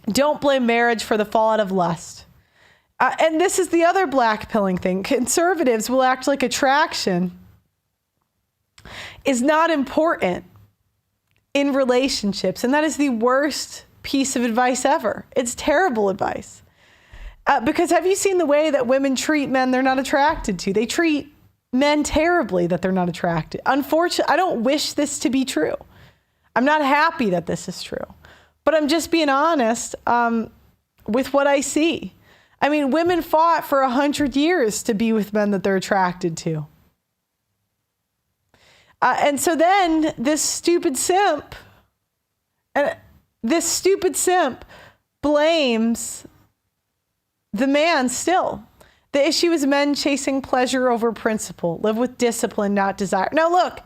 Don't blame marriage for the fallout of lust. And this is the other blackpilling thing. Conservatives will act like attraction is not important in relationships. And that is the worst piece of advice ever. It's terrible advice. Because have you seen the way that women treat men they're not attracted to? They treat men terribly that they're not attracted. Unfortunately, I don't wish this to be true. I'm not happy that this is true. But I'm just being honest with what I see. I mean, women fought for 100 years to be with men that they're attracted to. And so then this stupid simp blames the man still. The issue is men chasing pleasure over principle, live with discipline, not desire. Now, look,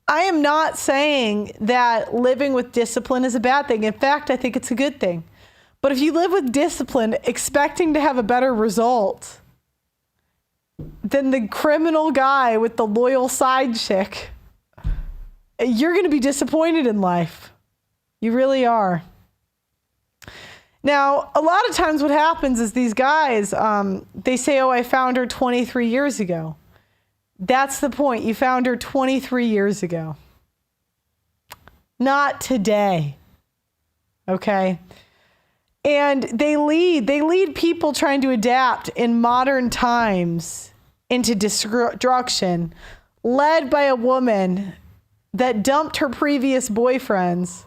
I am not saying that living with discipline is a bad thing. In fact, I think it's a good thing. But if you live with discipline, expecting to have a better result than the criminal guy with the loyal side chick, you're going to be disappointed in life. You really are. Now, a lot of times what happens is these guys, they say, oh, I found her 23 years ago. That's the point. You found her 23 years ago. Not today. Okay? And they lead people trying to adapt in modern times into destruction, led by a woman that dumped her previous boyfriends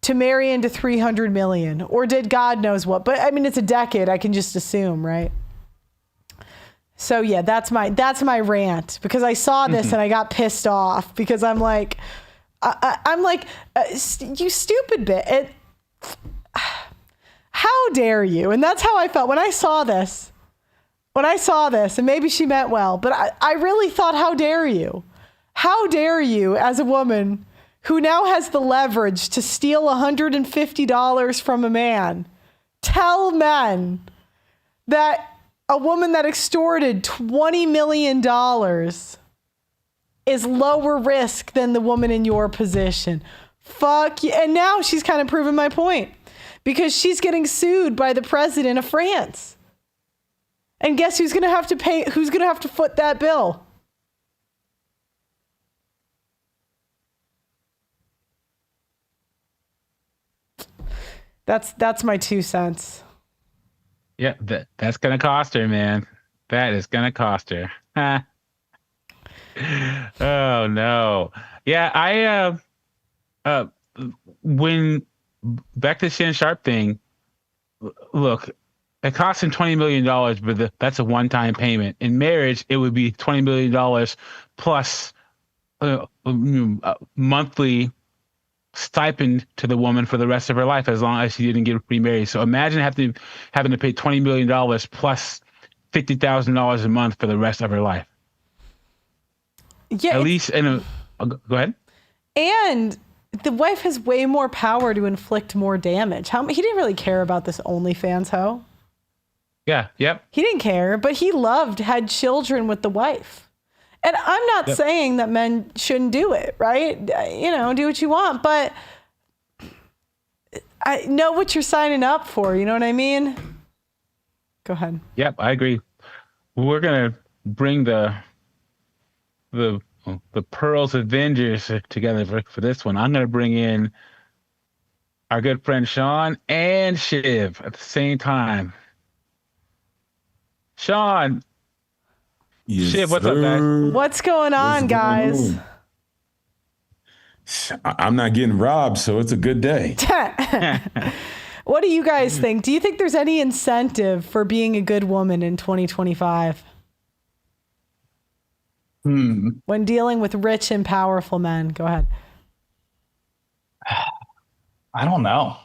to marry into 300 million, or did God knows what. But I mean, it's a decade. I can just assume, right? So yeah, that's my rant, because I saw this and I got pissed off because I'm like, you stupid bitch. How dare you? And that's how I felt when I saw this. And maybe she meant well, but I really thought, how dare you? How dare you, as a woman who now has the leverage to steal $150 from a man, tell men that a woman that extorted $20 million is lower risk than the woman in your position. Fuck you. And now she's kind of proven my point, because she's getting sued by the president of France. And guess who's going to have to pay? Who's going to have to foot that bill? That's my 2 cents. Yeah, that's gonna cost her, man. That is gonna cost her. Oh no. Yeah, when back to the Shannon Sharpe thing. Look, it cost him $20 million, but that's a one-time payment. In marriage, it would be $20 million plus monthly stipend to the woman for the rest of her life, as long as she didn't get remarried. So imagine having to pay $20 million plus $50,000 a month for the rest of her life. Yeah. At least go ahead. And the wife has way more power to inflict more damage. He didn't really care about this OnlyFans hoe. Yeah. Yep. He didn't care, but he had children with the wife. And I'm not saying that men shouldn't do it, right? Do what you want, but I know what you're signing up for. You know what I mean? Go ahead. Yep, I agree. We're gonna bring the Pearls Avengers together for this one. I'm gonna bring in our good friend Sean and Shiv at the same time. Sean. Yes, Shiv, what's up, guys? What's going on, guys? I'm not getting robbed, so it's a good day. What do you guys think? Do you think there's any incentive for being a good woman in 2025? When dealing with rich and powerful men? Go ahead. I don't know.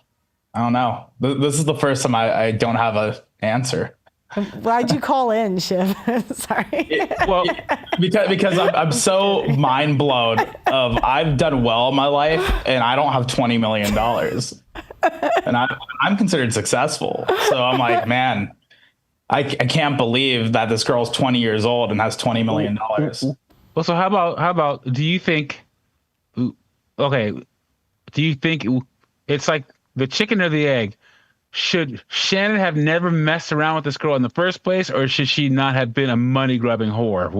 This is the first time I don't have an answer. Why'd you call in, Shiv? Sorry. Because I'm so mind blown of I've done well in my life and I don't have $20 million, and I'm considered successful. So I'm like, man, I can't believe that this girl's 20 years old and has $20 million. Well, so how about? Do you think? Okay, do you think it's like the chicken or the egg? should Shannon have never messed around with this girl in the first place, or should she not have been a money grubbing whore?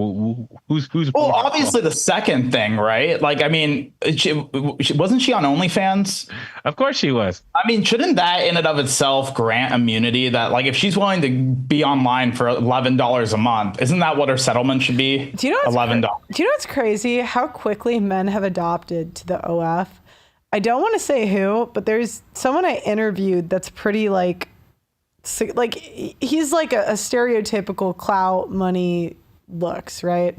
Who's well, obviously the second thing, right? Like, I mean, wasn't she on OnlyFans? Of course she was. I mean, shouldn't that in and of itself grant immunity? That, like, if she's willing to be online for $11 a month, isn't that what her settlement should be? Do you know $11? Do you know what's crazy? How quickly men have adopted to the OF. I don't want to say who, but there's someone I interviewed that's pretty like he's like a stereotypical clout money looks, right?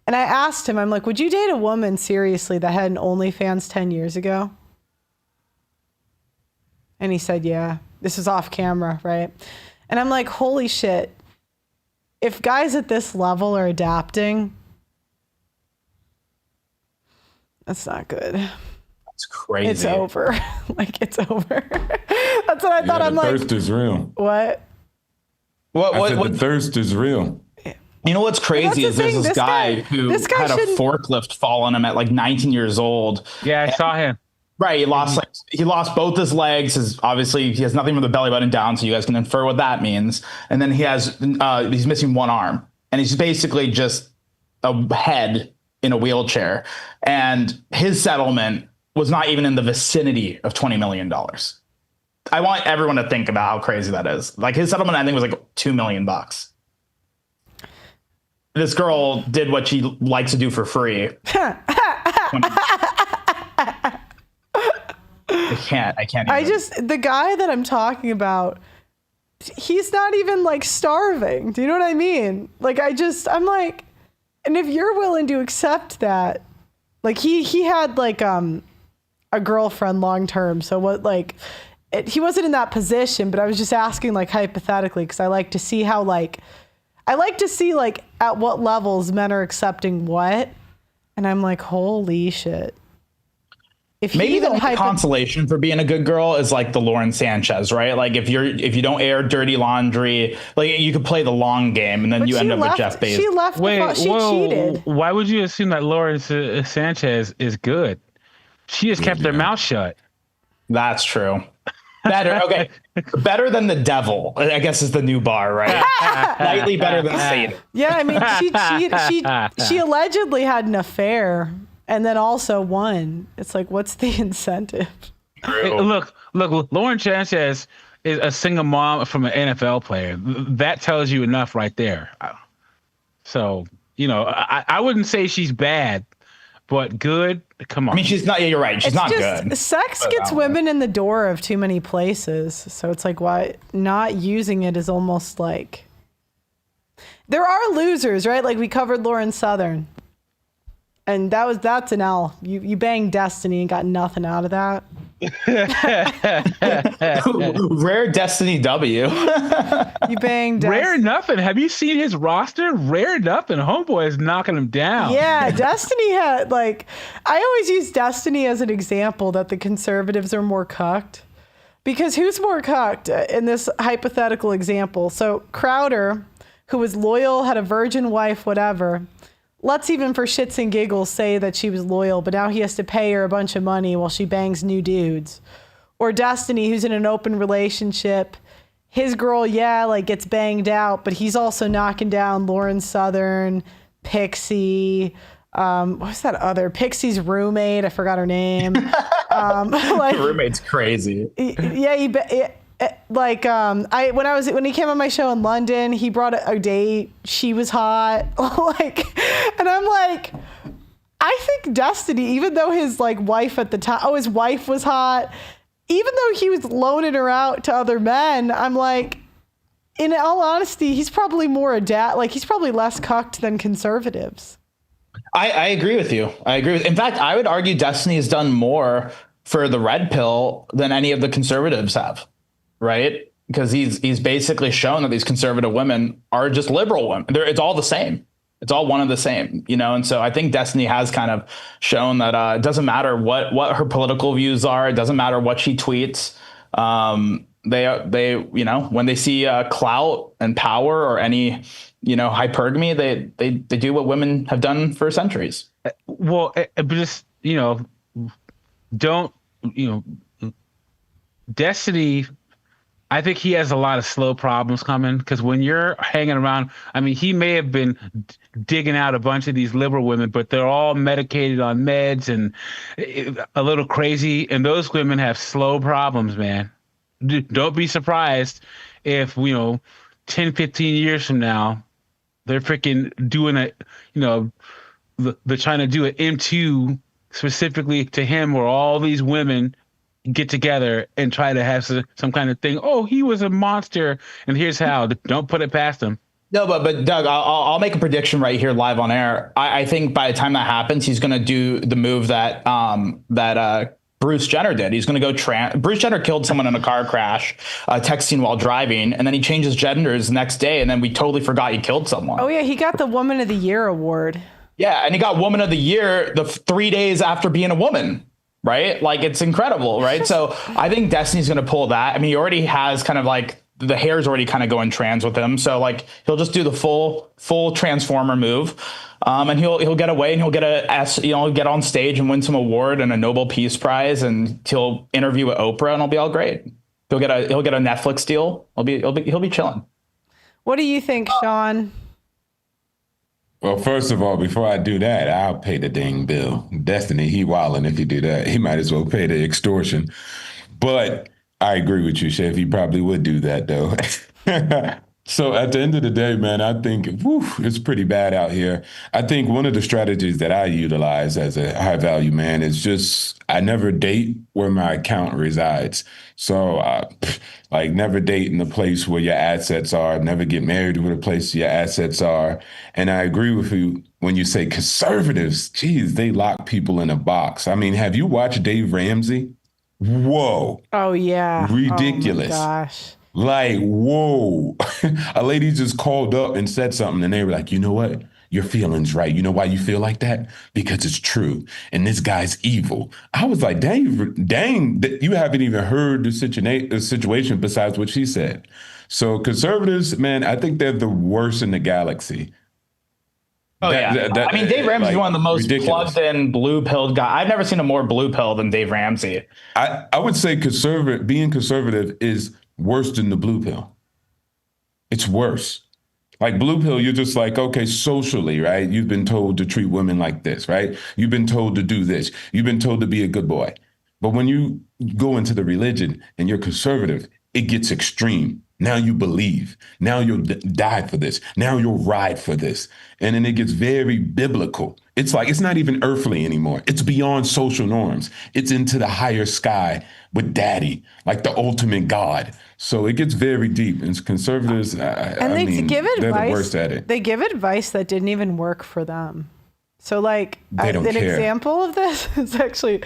And I asked him, I'm like, would you date a woman seriously that had an OnlyFans 10 years ago? And he said, yeah. This is off camera, right? And I'm like, holy shit. If guys at this level are adapting, that's not good. It's crazy. It's over. Like, it's over. That's what I thought. I'm like, the thirst is real. What? The thirst is real. You know what's crazy is there's this guy who had a forklift fall on him at like 19 years old. Yeah, I saw him. Right, he lost both his legs. Obviously, he has nothing from the belly button down, so you guys can infer what that means. And then he's missing one arm, and he's basically just a head in a wheelchair. And his settlement was not even in the vicinity of $20 million. I want everyone to think about how crazy that is. Like, his settlement, I think, was like $2 million. This girl did what she likes to do for free. I can't even. The guy that I'm talking about, he's not even like starving. Do you know what I mean? Like, I'm like, and if you're willing to accept that, like he had like, a girlfriend long term. So what, like, he wasn't in that position, but I was just asking like hypothetically, because I like to see how like, at what levels men are accepting what. And I'm like, holy shit. Maybe the consolation for being a good girl is like the Lauren Sanchez, right? Like if you don't air dirty laundry, like you could play the long game and then you end up with Jeff Bezos. She left. She cheated. Why would you assume that Lauren Sanchez is good? She just kept her mouth shut. That's true. Better better than the devil, I guess, is the new bar, right? Slightly better than Satan. Yeah, I mean, she cheated. She allegedly had an affair and then also won. It's like, what's the incentive? Look, Lauren Sanchez is a single mom from an NFL player. That tells you enough right there. So, I wouldn't say she's bad, but good. Come on. I mean, she's not. Yeah, you're right. She's not good. Sex gets women in the door of too many places. So it's like, why not using it is almost like there are losers, right? Like we covered Lauren Southern, and that's an L. You banged Destiny and got nothing out of that. Rare Destiny W. You banged Rare nothing. Have you seen his roster? Rare nothing. Homeboy is knocking him down. Yeah, Destiny had I always use Destiny as an example that the conservatives are more cucked. Because who's more cucked in this hypothetical example? So Crowder, who was loyal, had a virgin wife, whatever. Let's even for shits and giggles say that she was loyal, but now he has to pay her a bunch of money while she bangs new dudes. Or Destiny, who's in an open relationship. His girl, gets banged out, but he's also knocking down Lauren Southern, Pixie. What's that other? Pixie's roommate. I forgot her name. Her roommate's crazy. Yeah, when he came on my show in London, he brought a date. She was hot. And I'm like, I think Destiny, even though his wife at the time, his wife was hot, even though he was loaning her out to other men, I'm like, in all honesty, he's probably more he's probably less cucked than conservatives. I agree with you. In fact, I would argue Destiny has done more for the red pill than any of the conservatives have. Right? Because he's basically shown that these conservative women are just liberal women. It's all the same. It's all one and the same, And so I think Destiny has kind of shown that it doesn't matter what her political views are. It doesn't matter what she tweets. They when they see clout and power or any hypergamy, they do what women have done for centuries. Well, but just Destiny I think he has a lot of slow problems coming because when you're hanging around, I mean, he may have been digging out a bunch of these liberal women, but they're all medicated on meds and a little crazy. And those women have slow problems, man. Don't be surprised if, 10, 15 years from now, they're freaking doing they're trying to do an M2 specifically to him where all these women get together and try to have some kind of thing. Oh, he was a monster, and here's how. Don't put it past him. No, but Doug, I'll make a prediction right here live on air. I think by the time that happens, he's going to do the move that Bruce Jenner did. He's going to go Bruce Jenner killed someone in a car crash, texting while driving, and then he changed his genders the next day, and then we totally forgot he killed someone. Oh yeah, he got the Woman of the Year award. Yeah, and he got Woman of the Year the 3 days after being a woman. Right? Like, it's incredible, right? So I think Destiny's going to pull that. I mean, he already has kind of like the hair's already kind of going trans with him. So like he'll just do the full transformer move. And he'll get away and he'll get on stage and win some award and a Nobel Peace Prize, and he'll interview with Oprah and it'll be all great. He'll get a Netflix deal. He'll be chilling. What do you think, Sean? Well, first of all, before I do that, I'll pay the dang bill. Destiny, he wildin' if he do that. He might as well pay the extortion. But I agree with you, Chef. He probably would do that, though. So at the end of the day, man, I think it's pretty bad out here. I think one of the strategies that I utilize as a high-value man is just I never date where my account resides. So like never date in the place where your assets are, never get married where the place your assets are. And I agree with you when you say conservatives, geez, they lock people in a box. I mean, have you watched Dave Ramsey? Whoa. Oh, yeah. Ridiculous. Oh, my gosh. Like, whoa. A lady just called up and said something, and they were like, you know what? Your feeling's right. You know why you feel like that? Because it's true. And this guy's evil. I was like, dang, you haven't even heard the situation besides what she said. So conservatives, man, I think they're the worst in the galaxy. Oh, yeah. I mean, Dave Ramsey is one of the most plugged-in, blue-pilled guys. I've never seen a more blue-pill than Dave Ramsey. I would say being conservative is worse than the blue pill. It's worse. Like blue pill, you're just like, okay, socially, right? You've been told to treat women like this, right? You've been told to do this. You've been told to be a good boy. But when you go into the religion and you're conservative, it gets extreme. Now you believe. Now you'll die for this. Now you'll ride for this. And then it gets very biblical. It's like, it's not even earthly anymore. It's beyond social norms. It's into the higher sky with daddy, like the ultimate God. So it gets very deep. And conservatives, they're the worst at it. They give advice that didn't even work for them. So like an example of this is actually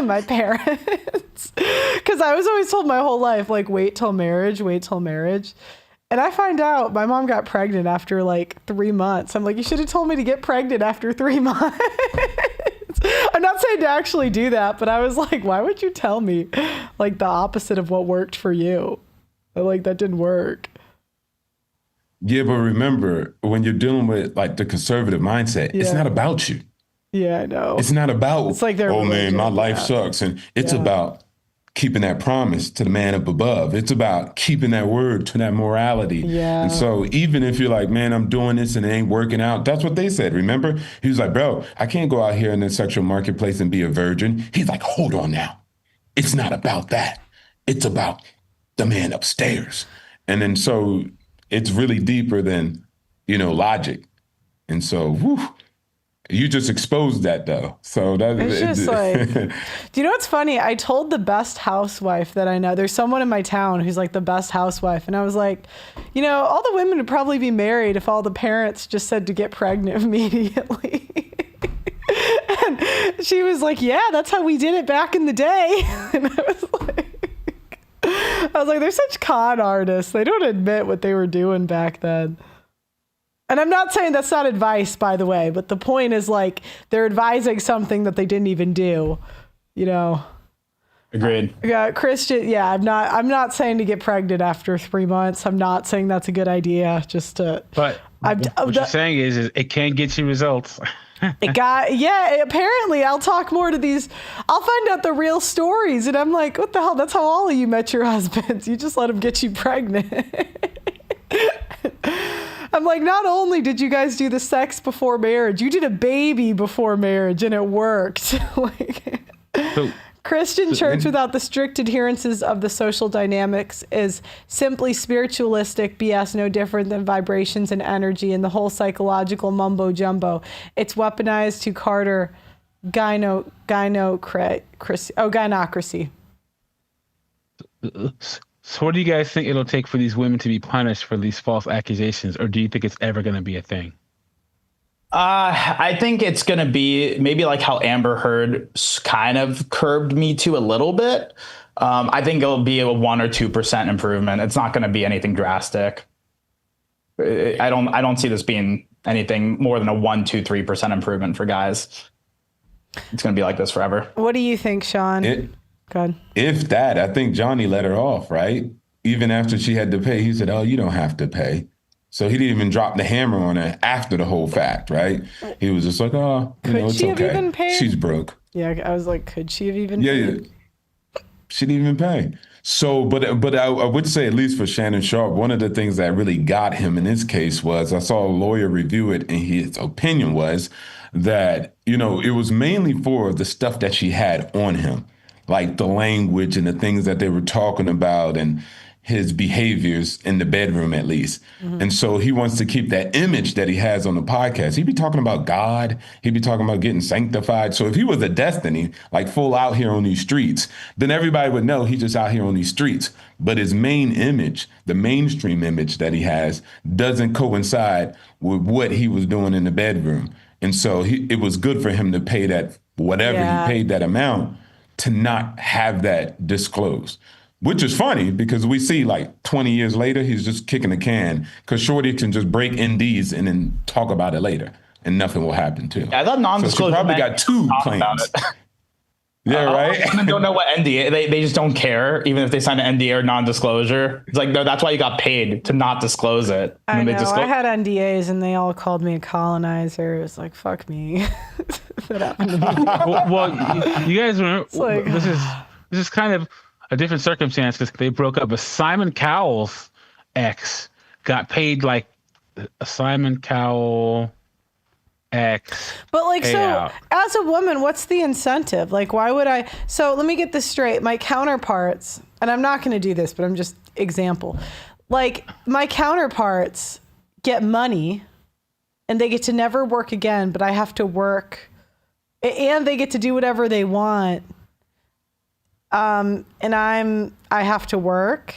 my parents. Because I was always told my whole life, like, wait till marriage. And I find out my mom got pregnant after like 3 months. I'm like, you should have told me to get pregnant after 3 months. I'm not saying to actually do that, but I was like, why would you tell me like the opposite of what worked for you? Like that didn't work. Yeah, but remember, when you're dealing with like the conservative mindset, it's not about you. Yeah, I know. It's not about, it's like oh man, my life sucks. And it's about keeping that promise to the man up above. It's about keeping that word to that morality. Yeah. And so even if you're like, man, I'm doing this and it ain't working out, that's what they said. Remember? He was like, bro, I can't go out here in the sexual marketplace and be a virgin. He's like, hold on now. It's not about that. It's about the man upstairs. And then so it's really deeper than, logic. And so, you just exposed that though. So it's just like, do you know what's funny? I told the best housewife that I know, there's someone in my town who's like the best housewife. And I was like, all the women would probably be married if all the parents just said to get pregnant immediately. And she was like, yeah, that's how we did it back in the day. And I was like, they're such con artists. They don't admit what they were doing back then. And I'm not saying that's not advice, by the way, but the point is like they're advising something that they didn't even do, Agreed. Yeah, Christian. Yeah, I'm not saying to get pregnant after 3 months. I'm not saying that's a good idea. Just to. But what you're saying is it can get you results. Apparently I'll talk more to these. I'll find out the real stories. And I'm like, what the hell? That's how all of you met your husbands. You just let them get you pregnant. I'm like, not only did you guys do the sex before marriage, you did a baby before marriage and it worked. Christian church without the strict adherences of the social dynamics is simply spiritualistic BS, no different than vibrations and energy and the whole psychological mumbo jumbo. It's weaponized to Carter gynocracy. So what do you guys think it'll take for these women to be punished for these false accusations, or do you think it's ever going to be a thing? I think it's going to be maybe like how Amber Heard kind of curbed Me Too a little bit. I think it'll be a 1 or 2% improvement. It's not going to be anything drastic. I don't see this being anything more than a 1, 2, 3% improvement for guys. It's going to be like this forever. What do you think, Sean? Good. If that, I think Johnny let her off, right? Even after she had to pay, he said, "Oh, you don't have to pay." So he didn't even drop the hammer on her after the whole fact, right? He was just like, "Oh, it's she have okay. even paid? She's broke." Yeah, I was like, could she have even paid? Yeah. She didn't even pay. So, but I would say, at least for Shannon Sharpe, one of the things that really got him in this case was I saw a lawyer review it, and his opinion was that, it was mainly for the stuff that she had on him, like the language and the things that they were talking about and his behaviors in the bedroom, at least. Mm-hmm. And so he wants to keep that image that he has on the podcast. He'd be talking about God. He'd be talking about getting sanctified. So if he was a Destiny, like full out here on these streets, then everybody would know he's just out here on these streets. But his main image, the mainstream image that he has, doesn't coincide with what he was doing in the bedroom. And so it was good for him to pay that, whatever he paid that amount, to not have that disclosed. Which is funny because we see like 20 years later, he's just kicking the can because Shorty can just break NDs and then talk about it later and nothing will happen too. Yeah, I thought non-disclosure. So she probably got 2 claims. Yeah, right? Women don't know what NDA, they just don't care, even if they sign an NDA or non-disclosure. It's like, no, that's why you got paid, to not disclose it. I know, I had NDAs and they all called me a colonizer. It was like, fuck me. That happened to me. well, you guys remember, like, this is kind of a different circumstance because they broke up, but Simon Cowell's ex got paid like a Simon Cowell ex. But like, payout. So as a woman, what's the incentive? Like, why would I? So let me get this straight. My counterparts, and I'm not going to do this, but I'm just example. Like my counterparts get money and they get to never work again, but I have to work and they get to do whatever they want. And I have to work,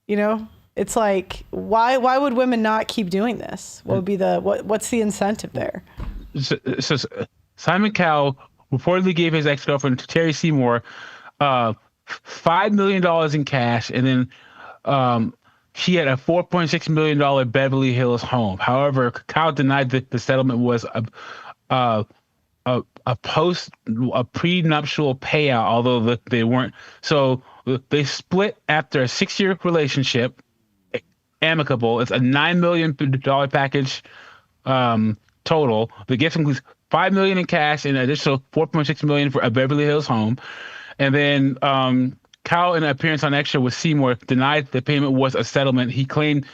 it's like, why would women not keep doing this? What would be what's the incentive there? So Simon Cowell reportedly gave his ex-girlfriend Terry Seymour, $5 million in cash. And then, she had a $4.6 million Beverly Hills home. However, Cowell denied that the settlement was a prenuptial payout, although they weren't. So they split after a 6-year relationship, amicable. It's a $9 million package total. The gift includes $5 million in cash and an additional $4.6 million for a Beverly Hills home. And then Kyle, in an appearance on Extra with Seymour, denied the payment was a settlement. He claimed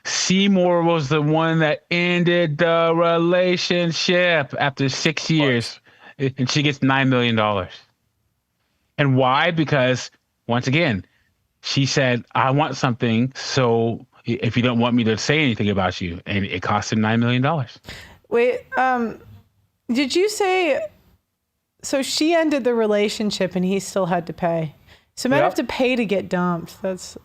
Seymour was the one that ended the relationship after 6 years. And she gets $9 million. And why? Because, once again, she said, I want something, so if you don't want me to say anything about you. And it cost him $9 million. Wait, did you say, so she ended the relationship and he still had to pay? So men have to pay to get dumped. That's...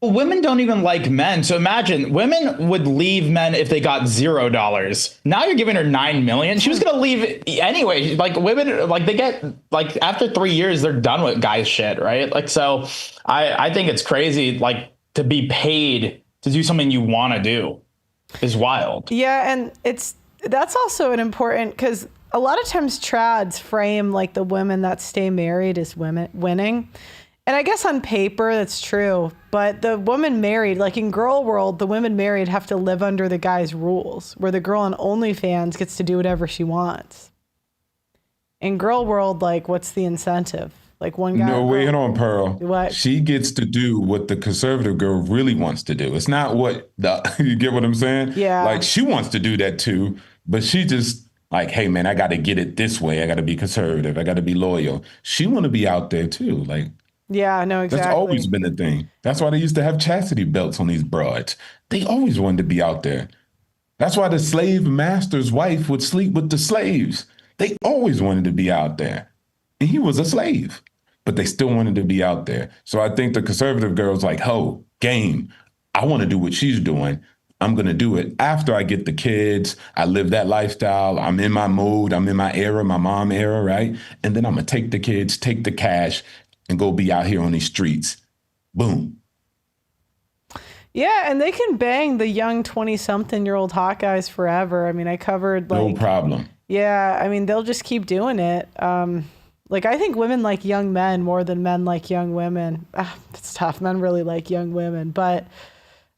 Well, women don't even like men. So imagine women would leave men if they got $0. Now you're giving her $9 million. She was going to leave anyway. Like women, like they get, like after 3 years, they're done with guys shit, right? Like, so I think it's crazy, like to be paid to do something you want to do is wild. Yeah. And that's also an important, because a lot of times trads frame like the women that stay married as women winning. And I guess on paper that's true, but the woman married, like in girl world, the women married have to live under the guy's rules, where the girl on OnlyFans gets to do whatever she wants. In girl world, like, what's the incentive? Like one guy. No, wait, hold on, Pearl. What? She gets to do what the conservative girl really wants to do. It's not what you get what I'm saying? Yeah. Like she wants to do that too, but she just like, hey man, I got to get it this way. I got to be conservative. I got to be loyal. She want to be out there too. Like, yeah, no, exactly. that's always been the thing. That's why they used to have chastity belts on these broads. They always wanted to be out there. That's why the slave master's wife would sleep with the slaves. They always wanted to be out there. And he was a slave, but they still wanted to be out there. So I think the conservative girl's like, ho, game. I want to do what she's doing. I'm going to do it after I get the kids. I live that lifestyle. I'm in my mood. I'm in my era, my mom era, right? And then I'm going to take the kids, take the cash, and go be out here on these streets. Boom. Yeah, and they can bang the young 20-something-year-old hot guys forever. I mean, I covered like... No problem. Yeah, I mean, they'll just keep doing it. Like, I think women like young men more than men like young women. It's tough. Men really like young women. But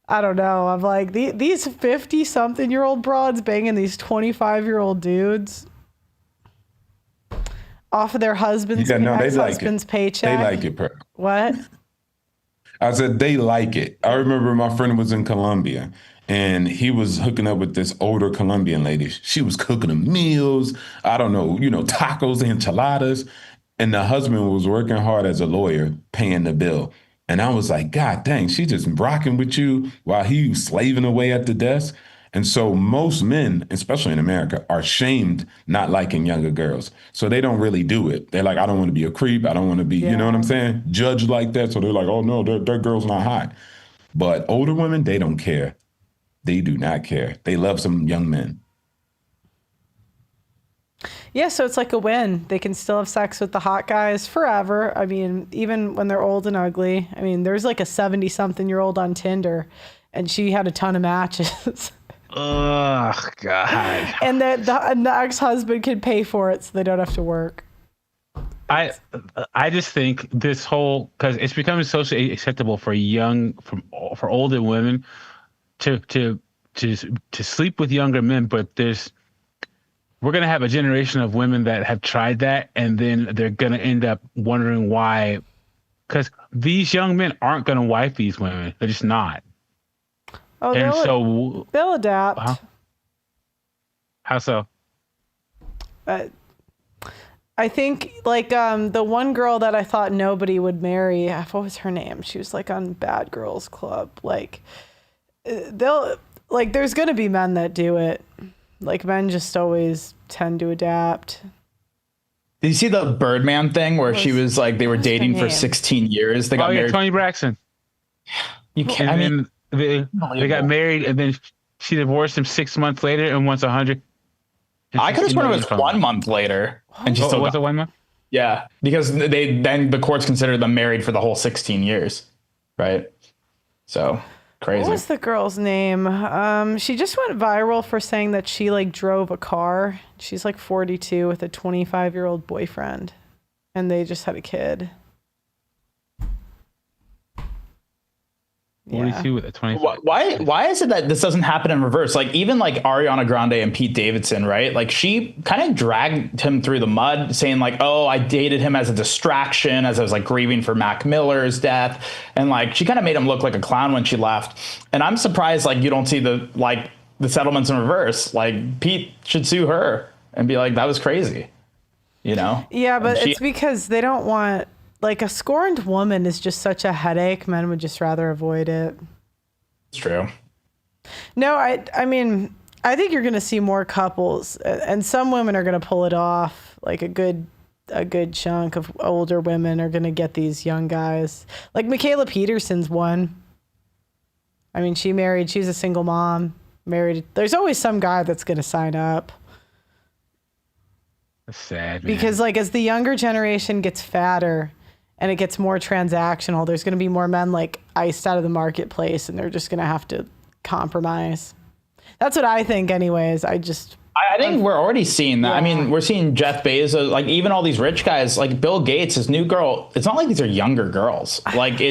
I don't know. I'm like, these 50-something-year-old broads banging these 25-year-old dudes off of their husband's, ex-husband's paycheck. They like it, Pearl. What? I said they like it. I remember my friend was in Colombia, and he was hooking up with this older Colombian lady. She was cooking him meals, I don't know, tacos, enchiladas. And the husband was working hard as a lawyer, paying the bill. And I was like, God dang, she just rocking with you while he was slaving away at the desk. And so most men, especially in America, are shamed not liking younger girls. So they don't really do it. They're like, I don't want to be a creep. I don't want to be, you know what I'm saying? Judged like that. So they're like, oh no, that girl's not hot. But older women, they don't care. They do not care. They love some young men. Yeah, so it's like a win. They can still have sex with the hot guys forever. I mean, even when they're old and ugly. I mean, there's like a 70-something-year-old on Tinder, and she had a ton of matches. Oh, God. And the ex-husband can pay for it so they don't have to work. I just think this whole, because it's becoming socially acceptable for older women to sleep with younger men, but we're going to have a generation of women that have tried that, and then they're going to end up wondering why, because these young men aren't going to wife these women. They're just not. Oh, and they'll adapt. How so? I think like the one girl that I thought nobody would marry, what was her name? She was like on Bad Girls Club. Like there's going to be men that do it. Like men just always tend to adapt. Did you see the Birdman thing where she was like, they were dating for 16 years? They got married. Toni Braxton. You can't. They got married, and then she divorced him 6 months later and wants 100. I could have sworn it was 1 month later. And she still was it 1 month? Yeah, because then the courts considered them married for the whole 16 years, right? So crazy. What was the girl's name? She just went viral for saying that she like drove a car. She's like 42 with a 25-year-old boyfriend, and they just had a kid. 42 with a 25. Why is it that this doesn't happen in reverse? Like even like Ariana Grande and Pete Davidson, right? Like she kind of dragged him through the mud saying like, oh, I dated him as a distraction as I was like grieving for Mac Miller's death. And like she kind of made him look like a clown when she left. And I'm surprised like you don't see the settlements in reverse. Like Pete should sue her and be like, that was crazy. Yeah, but it's because they don't want, like, a scorned woman is just such a headache. Men would just rather avoid it. It's true. No, I mean, I think you're going to see more couples, and some women are going to pull it off. Like a good chunk of older women are going to get these young guys. Like Michaela Peterson's one. I mean, she's a single mom, married. There's always some guy that's going to sign up. That's sad, man. Because like as the younger generation gets fatter and it gets more transactional, there's going to be more men like iced out of the marketplace, and they're just going to have to compromise. That's what I think anyways. I think we're already seeing that. I mean, we're seeing Jeff Bezos, like even all these rich guys, like Bill Gates, his new girl. It's not like these are younger girls. Like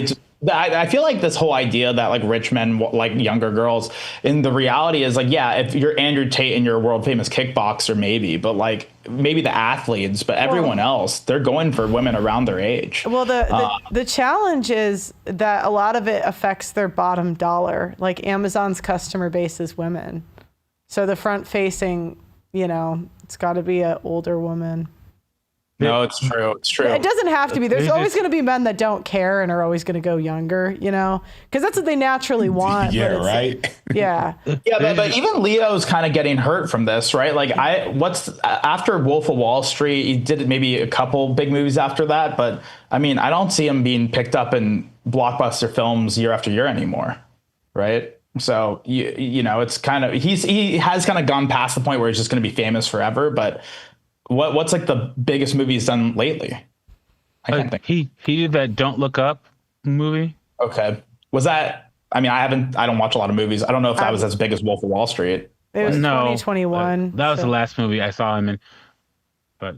I feel like this whole idea that like rich men like younger girls, and the reality is like, yeah, if you're Andrew Tate and you're a world famous kickboxer, maybe, but like maybe the athletes, but everyone else, they're going for women around their age. Well, the challenge is that a lot of it affects their bottom dollar. Like Amazon's customer base is women. So the front facing, it's got to be an older woman. No, it's true. It's true. It doesn't have to be. There's always going to be men that don't care and are always going to go younger, because that's what they naturally want. Yeah, right. Yeah. Yeah, but even Leo's kind of getting hurt from this, right? Like after Wolf of Wall Street, he did maybe a couple big movies after that, but I mean, I don't see him being picked up in blockbuster films year after year anymore, right? So it's kind of he has kind of gone past the point where he's just going to be famous forever, but. What's like the biggest movie he's done lately? I can't think. He did that Don't Look Up movie. Okay. Was that? I mean, I don't watch a lot of movies. I don't know if that was as big as Wolf of Wall Street. It was 2021. That was the last movie I saw him in. But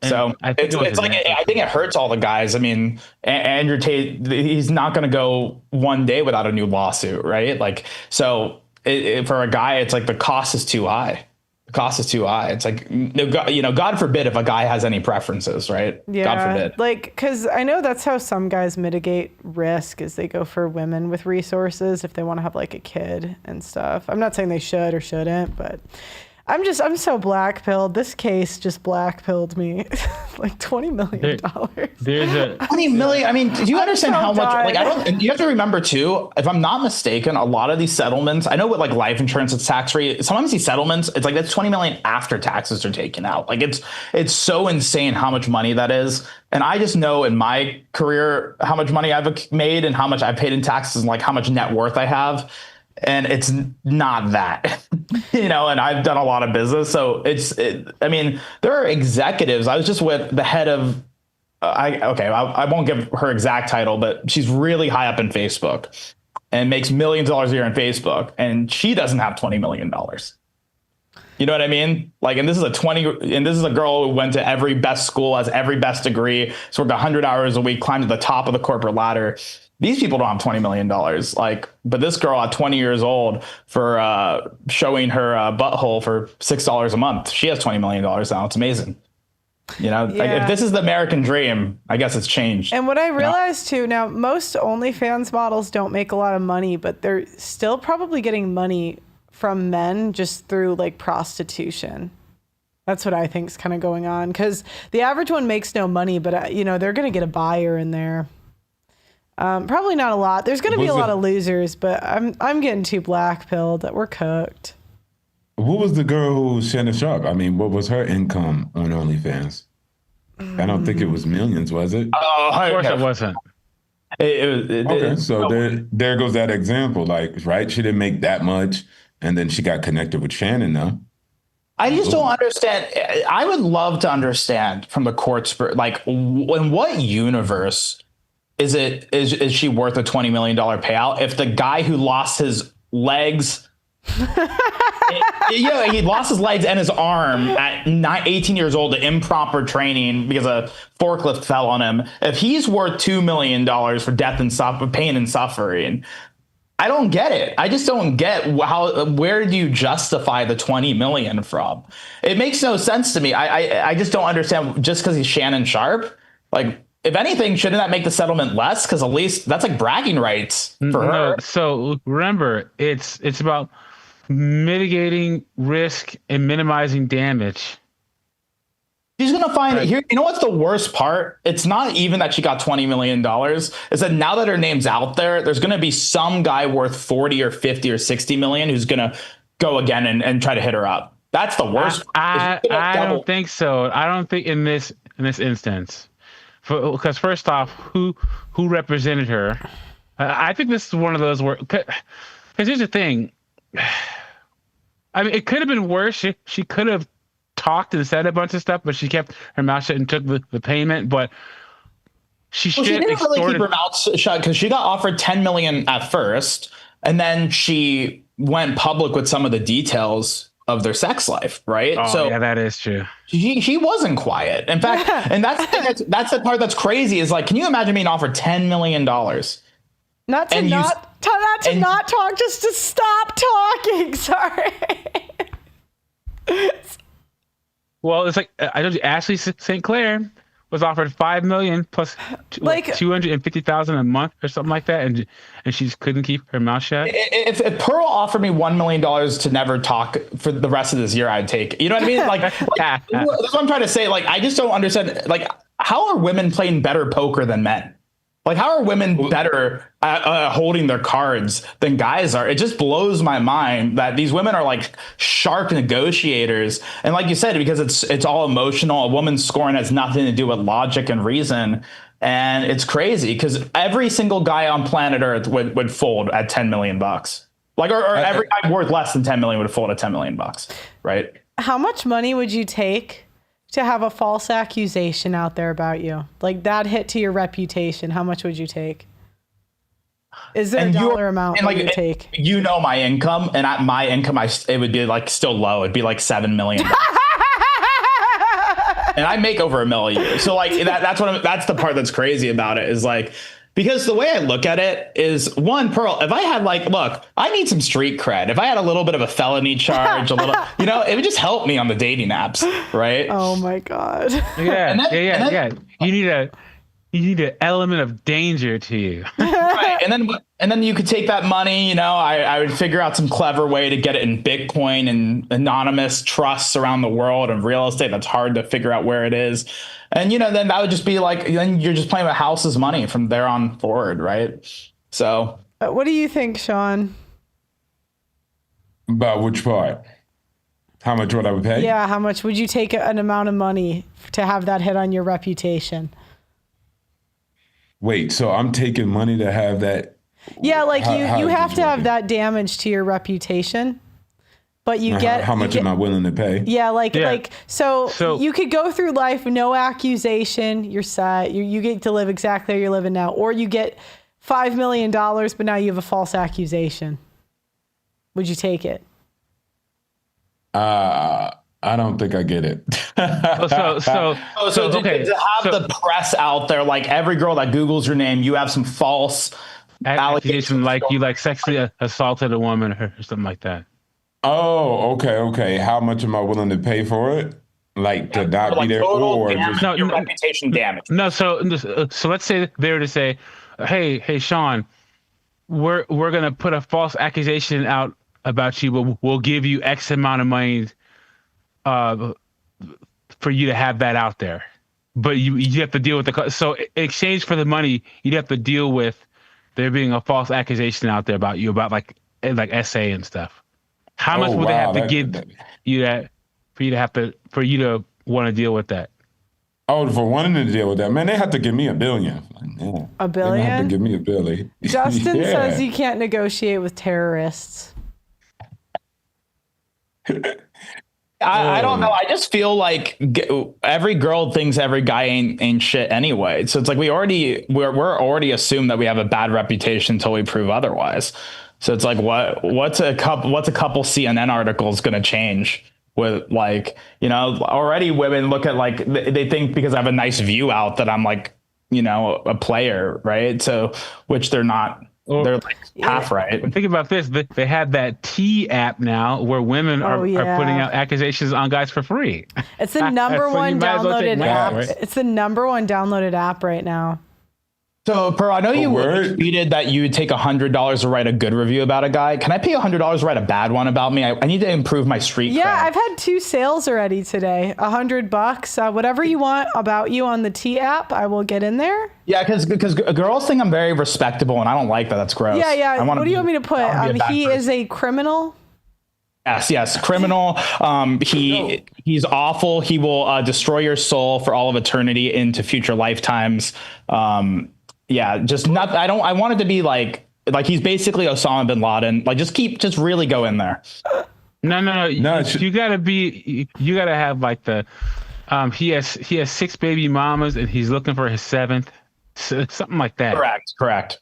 so I think I think it hurts all the guys. I mean, Andrew Tate, he's not going to go one day without a new lawsuit, right? Like, so for a guy, it's like the cost is too high. The cost is too high. It's like, God forbid if a guy has any preferences, right? Yeah, God forbid. Like, because I know that's how some guys mitigate risk is they go for women with resources if they want to have like a kid and stuff. I'm not saying they should or shouldn't, but I'm so black-pilled. This case just black-pilled me. Like $20 million. There's a 20 million. I mean, do you understand how much? Like, you have to remember too. If I'm not mistaken, a lot of these settlements. I know with like life insurance, it's tax free. Sometimes these settlements, it's like that's 20 million after taxes are taken out. Like it's so insane how much money that is. And I just know in my career how much money I've made and how much I've paid in taxes and like how much net worth I have. And it's not that, and I've done a lot of business. So I mean, there are executives. I was just with the head of, I won't give her exact title, but she's really high up in Facebook and makes millions of dollars a year in Facebook. And she doesn't have $20 million. You know what I mean? Like, and this is a girl who went to every best school, has every best degree, so worked 100 hours a week, climbed to the top of the corporate ladder. These people don't have $20 million. Like, but this girl at 20 years old for showing her butthole for $6 a month, she has $20 million now. It's amazing. Like if this is the American dream, I guess it's changed. And what I realized too, now most OnlyFans models don't make a lot of money, but they're still probably getting money from men just through like prostitution. That's what I think is kind of going on, because the average one makes no money, but they're going to get a buyer in there. Probably not a lot. There's going to be a lot of losers, but I'm getting too black-pilled that we're cooked. What was the girl who was Shannon Sharpe? I mean, what was her income on OnlyFans? I don't think it was millions, was it? Oh, of course it wasn't. So there goes that example. Like, right? She didn't make that much, and then she got connected with Shannon, though. I just don't understand. I would love to understand from the court's, like, in what universe is she worth a $20 million payout if the guy who lost his legs, he lost his legs and his arm at 18 years old to improper training because a forklift fell on him, if he's worth $2 million for death and pain and suffering, I don't get it. I just don't get where do you justify the 20 million from? It makes no sense to me. I just don't understand, just because he's Shannon Sharpe. Like, if anything, shouldn't that make the settlement less? Because at least that's like bragging rights for her. So remember, it's about mitigating risk and minimizing damage. She's going to find it here. You know what's the worst part? It's not even that she got $20 million. It's that now that her name's out there, there's going to be some guy worth 40 or 50 or 60 million who's going to go again and try to hit her up. That's the worst. I don't think so. I don't think in this instance. Because first off, who represented her? I think this is one of those where, because here's the thing. I mean, it could have been worse. She could have talked and said a bunch of stuff, but she kept her mouth shut and took the payment. But she didn't really keep her mouth shut, because she got offered $10 million at first, and then she went public with some of the details of their sex life, right? Oh, so yeah, that is true. He wasn't quiet. In fact, and that's the part that's crazy is like, can you imagine being offered $10 million? Not to not talk, just to stop talking. Sorry. Well, it's like I told you, Ashley St. Clair was offered $5 million plus $250,000 a month or something like that, and she just couldn't keep her mouth shut. If Pearl offered me $1 million to never talk for the rest of this year, I'd take it. You know what I mean? Like that's what I'm trying to say. Like, I just don't understand. Like, how are women playing better poker than men? Like, how are women better at holding their cards than guys are? It just blows my mind that these women are like sharp negotiators. And like you said, because it's all emotional, a woman's scoring has nothing to do with logic and reason. And it's crazy because every single guy on planet Earth would fold at $10 million. Like, or every guy worth less than 10 million would fold at $10 million, right? How much money would you take to have a false accusation out there about you? Like that hit to your reputation, how much would you take? Is there a dollar amount that you would take? You know my income, and my income, it would be like still low. It'd be like $7 million. And I make over $1 million. So like that's the part that's crazy about it is like, because the way I look at it is, one, Pearl, if I had look, I need some street cred. If I had a little bit of a felony charge, it would just help me on the dating apps, right? Oh my God. Yeah. You need an element of danger to you. Right. And then you could take that money, I would figure out some clever way to get it in Bitcoin and anonymous trusts around the world and real estate. That's hard to figure out where it is. And, then that would just be like, then you're just playing with house's money from there on forward. Right. So what do you think, Sean? About which part? How much would I would pay? Yeah. How much would you take an amount of money to have that hit on your reputation? Wait, so I'm taking money to have that? Yeah. Like you have to have that damage to your reputation. But you get how much am I willing to pay? Yeah, so you could go through life with no accusation. You're set. You get to live exactly how you're living now, or you get $5 million, but now you have a false accusation. Would you take it? I don't think I get it. To have the press out there, like every girl that Googles your name, you have some false accusation, like you sexually assaulted a woman or something like that. Oh, okay. How much am I willing to pay for it? Like to not be there, or just your reputation damage? No, so let's say they were to say, "Hey, Sean, we're gonna put a false accusation out about you, but we'll give you X amount of money, for you to have that out there, but you have to deal with so in exchange for the money, you'd have to deal with there being a false accusation out there about you about like SA and stuff." How much would they have to give you that for you to want to deal with that? Oh, for wanting to deal with that, man, they have to give me $1 billion. Man, $1 billion? They have to give me $1 billion. Justin says you can't negotiate with terrorists. I don't know. I just feel like every girl thinks every guy ain't shit anyway. So it's like we're already assumed that we have a bad reputation until we prove otherwise. So it's like what's a couple CNN articles going to change with already women look at they think because I have a nice view out that I'm a player, right? So which they're not. They're half right. Think about this. They have that T app now where women are putting out accusations on guys for free. It's the number one downloaded app. Right? It's the number one downloaded app right now. So, Pearl, I know you tweeted that you would take $100 to write a good review about a guy. Can I pay $100 to write a bad one about me? I need to improve my street cred. I've had 2 sales already today. $100. Whatever you want about you on the T app, I will get in there. Yeah, because girls think I'm very respectable, and I don't like that. That's gross. Yeah. What do you want me to put? He is a criminal. Yes, criminal. He's awful. He will destroy your soul for all of eternity into future lifetimes. Just not. I want it to be like he's basically Osama bin Laden. Like just really go in there. No. You gotta have like the. He has 6 baby mamas and he's looking for his 7th, something like that. Correct.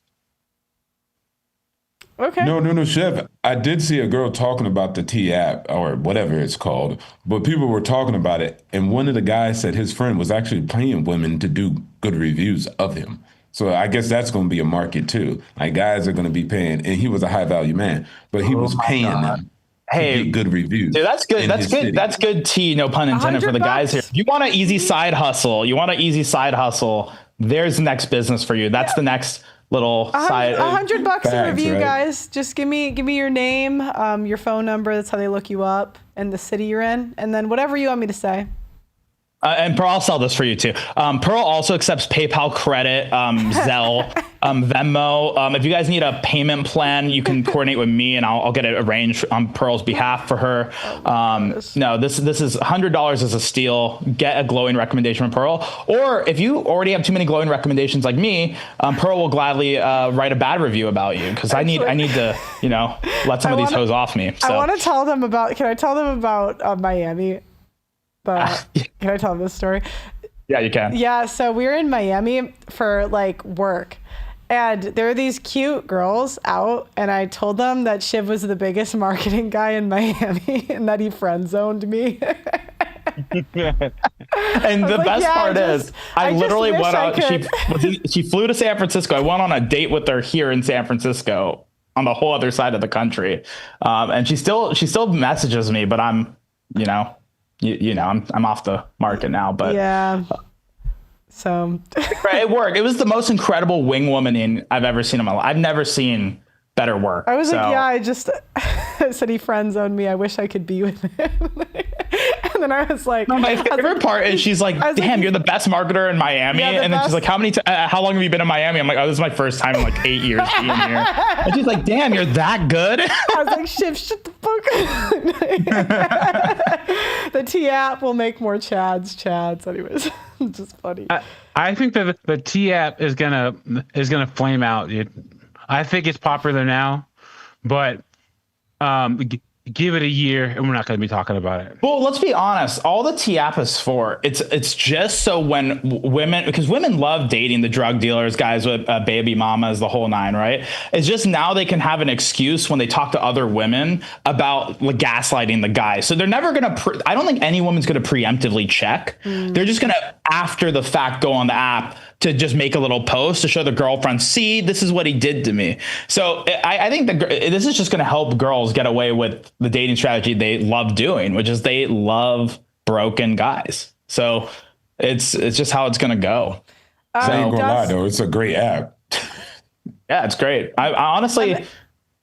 Okay. No, Chef. I did see a girl talking about the T app or whatever it's called, but people were talking about it, and one of the guys said his friend was actually paying women to do good reviews of him. So I guess that's going to be a market too. Like guys are going to be paying, and he was a high value man, but he was paying them to get good reviews. Dude, that's good. in That's his good. city. That's good tea, no pun intended, for the guys here. If you want an easy side hustle, there's the next business for you. That's the next little side. $100 a review, guys. Just give me your name, your phone number. That's how they look you up, and the city you're in, and then whatever you want me to say. And Pearl, I'll sell this for you too. Pearl also accepts PayPal credit, Zelle, Venmo. If you guys need a payment plan, you can coordinate with me, and I'll get it arranged on Pearl's behalf for her. No, this is $100 is a steal. Get a glowing recommendation from Pearl, or if you already have too many glowing recommendations like me, Pearl will gladly write a bad review about you because I need to let some of these hoes off me. So. I want to tell them about. Can I tell them about Miami? Can I tell them this story? Yeah, you can. Yeah, so we were in Miami for work, and there were these cute girls out, and I told them that Shiv was the biggest marketing guy in Miami and that he friend zoned me. And the best part is, I literally went out. She flew to San Francisco. I went on a date with her here in San Francisco on the whole other side of the country, and she still messages me, but I'm, I'm off the market now, but yeah. So it worked. It was the most incredible wing womaning I've ever seen in my life. I've never seen better work. I was I just said he friend zoned me. I wish I could be with him. And then I was like, no, my favorite part is she's like, damn, you're the best marketer in Miami. Yeah, and then she's like, how long have you been in Miami? I'm like, oh, this is my first time in 8 years being here. And she's like, damn, you're that good? I was like, Shiv, shut the fuck up. The T app will make more Chads. Anyways, it's just funny. I think that the T app is gonna flame out. I think it's popular now, but give it a year and we're not going to be talking about it. Well, let's be honest. All the T app is for, it's just so when women, because women love dating the drug dealers, guys with baby mamas, the whole nine, right? It's just now they can have an excuse when they talk to other women about gaslighting the guy. So they're never going to, I don't think any woman's going to preemptively check. They're just going to, after the fact, go on the app to just make a little post to show the girlfriend, see, this is what he did to me. So I think this is just going to help girls get away with the dating strategy they love doing, which is they love broken guys. So it's just how it's going to go. I ain't gonna lie though, it's a great app. Yeah, it's great. I honestly,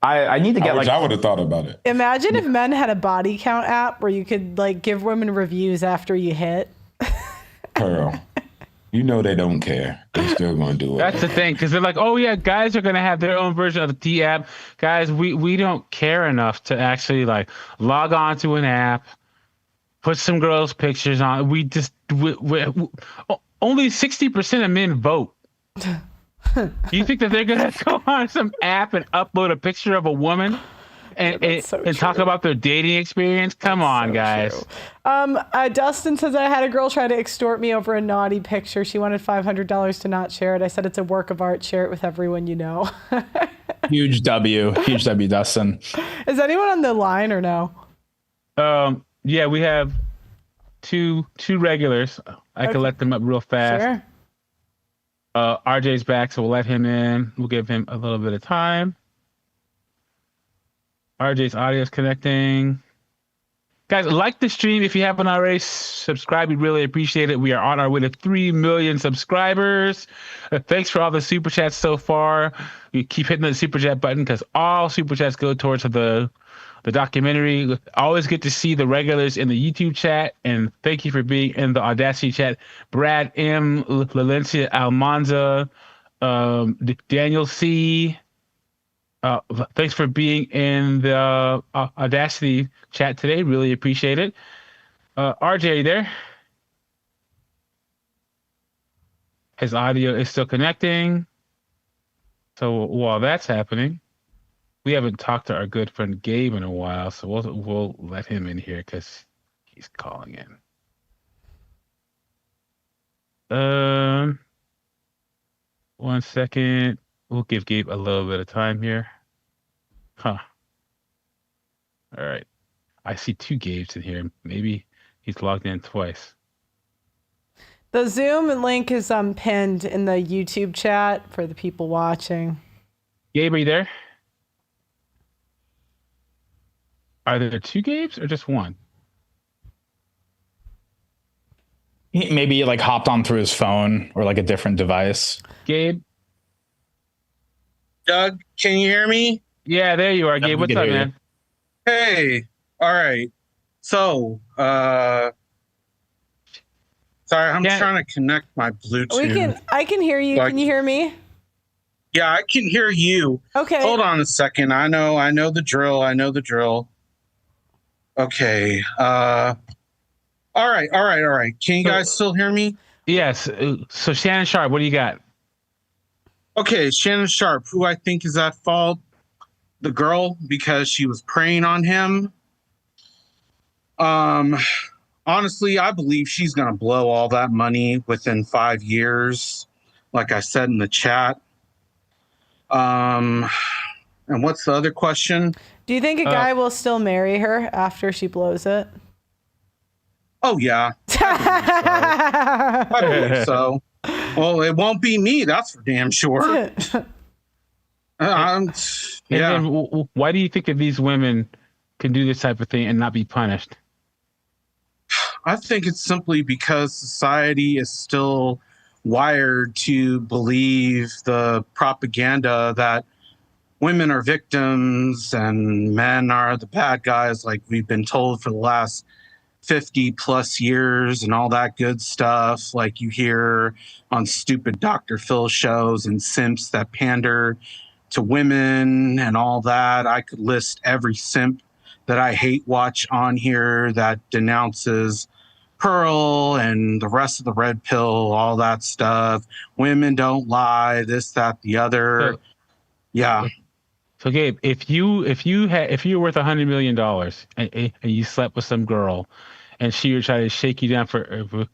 I need to get I would have thought about it. Imagine if men had a body count app where you could give women reviews after you hit. Pearl. You know they don't care. They're still going to do it. That's the thing, because they're like, oh yeah, guys are going to have their own version of the T app. Guys, we don't care enough to actually log on to an app, put some girls' pictures on. We only 60% of men vote. You think that they're going to go on some app and upload a picture of a woman and talk about their dating experience? Come on, guys. Dustin says, I had a girl try to extort me over a naughty picture. She wanted $500 to not share it. I said, it's a work of art. Share it with everyone you know. Huge W, Dustin. Is anyone on the line or no? Yeah, we have two regulars. I can let them up real fast. Sure. RJ's back, so we'll let him in. We'll give him a little bit of time. RJ's audio is connecting. Guys, like the stream if you haven't already. Subscribe, we really appreciate it. We are on our way to 3 million subscribers. Thanks for all the super chats so far. You keep hitting the super chat button because all super chats go towards the documentary. Always get to see the regulars in the YouTube chat, and thank you for being in the Audacity chat. Brad M, Valencia Almanza, Daniel C. Thanks for being in the Audacity chat today. Really appreciate it. RJ, are you there? His audio is still connecting. So while that's happening, we haven't talked to our good friend Gabe in a while, so we'll let him in here because he's calling in. 1 second. We'll give Gabe a little bit of time here. Huh. All right. I see 2 Gabes in here. Maybe he's logged in twice. The Zoom link is pinned in the YouTube chat for the people watching. Gabe, are you there? Are there 2 Gabes or just one? Maybe he like hopped on through his phone or like a different device. Gabe? Doug, can you hear me? Yeah, there you are, Gabe. What's up, man? Hey, all right. So, sorry, I'm trying to connect my Bluetooth. I can hear you. Can you hear me? Yeah, I can hear you. Okay. Hold on a second. I know the drill. Okay. All right. Can you guys still hear me? Yes. So Shannon Sharpe, what do you got? Okay, Shannon Sharpe, who I think is at fault, the girl, because she was preying on him. Honestly, I believe she's going to blow all that money within 5 years, like I said in the chat. And what's the other question? Do you think a guy will still marry her after she blows it? Oh, yeah. I believe so. Well, it won't be me, that's for damn sure. Yeah. And then why do you think that these women can do this type of thing and not be punished? I think it's simply because society is still wired to believe the propaganda that women are victims and men are the bad guys, like we've been told for the last 50 plus years and all that good stuff, like you hear on stupid Dr. Phil shows and simps that pander to women and all that. I could list every simp that I hate watch on here that denounces Pearl and the rest of the red pill, all that stuff. Women don't lie, this, that, the other. Yeah. So Gabe, if you were worth $100 million and you slept with some girl, and she would try to shake you down for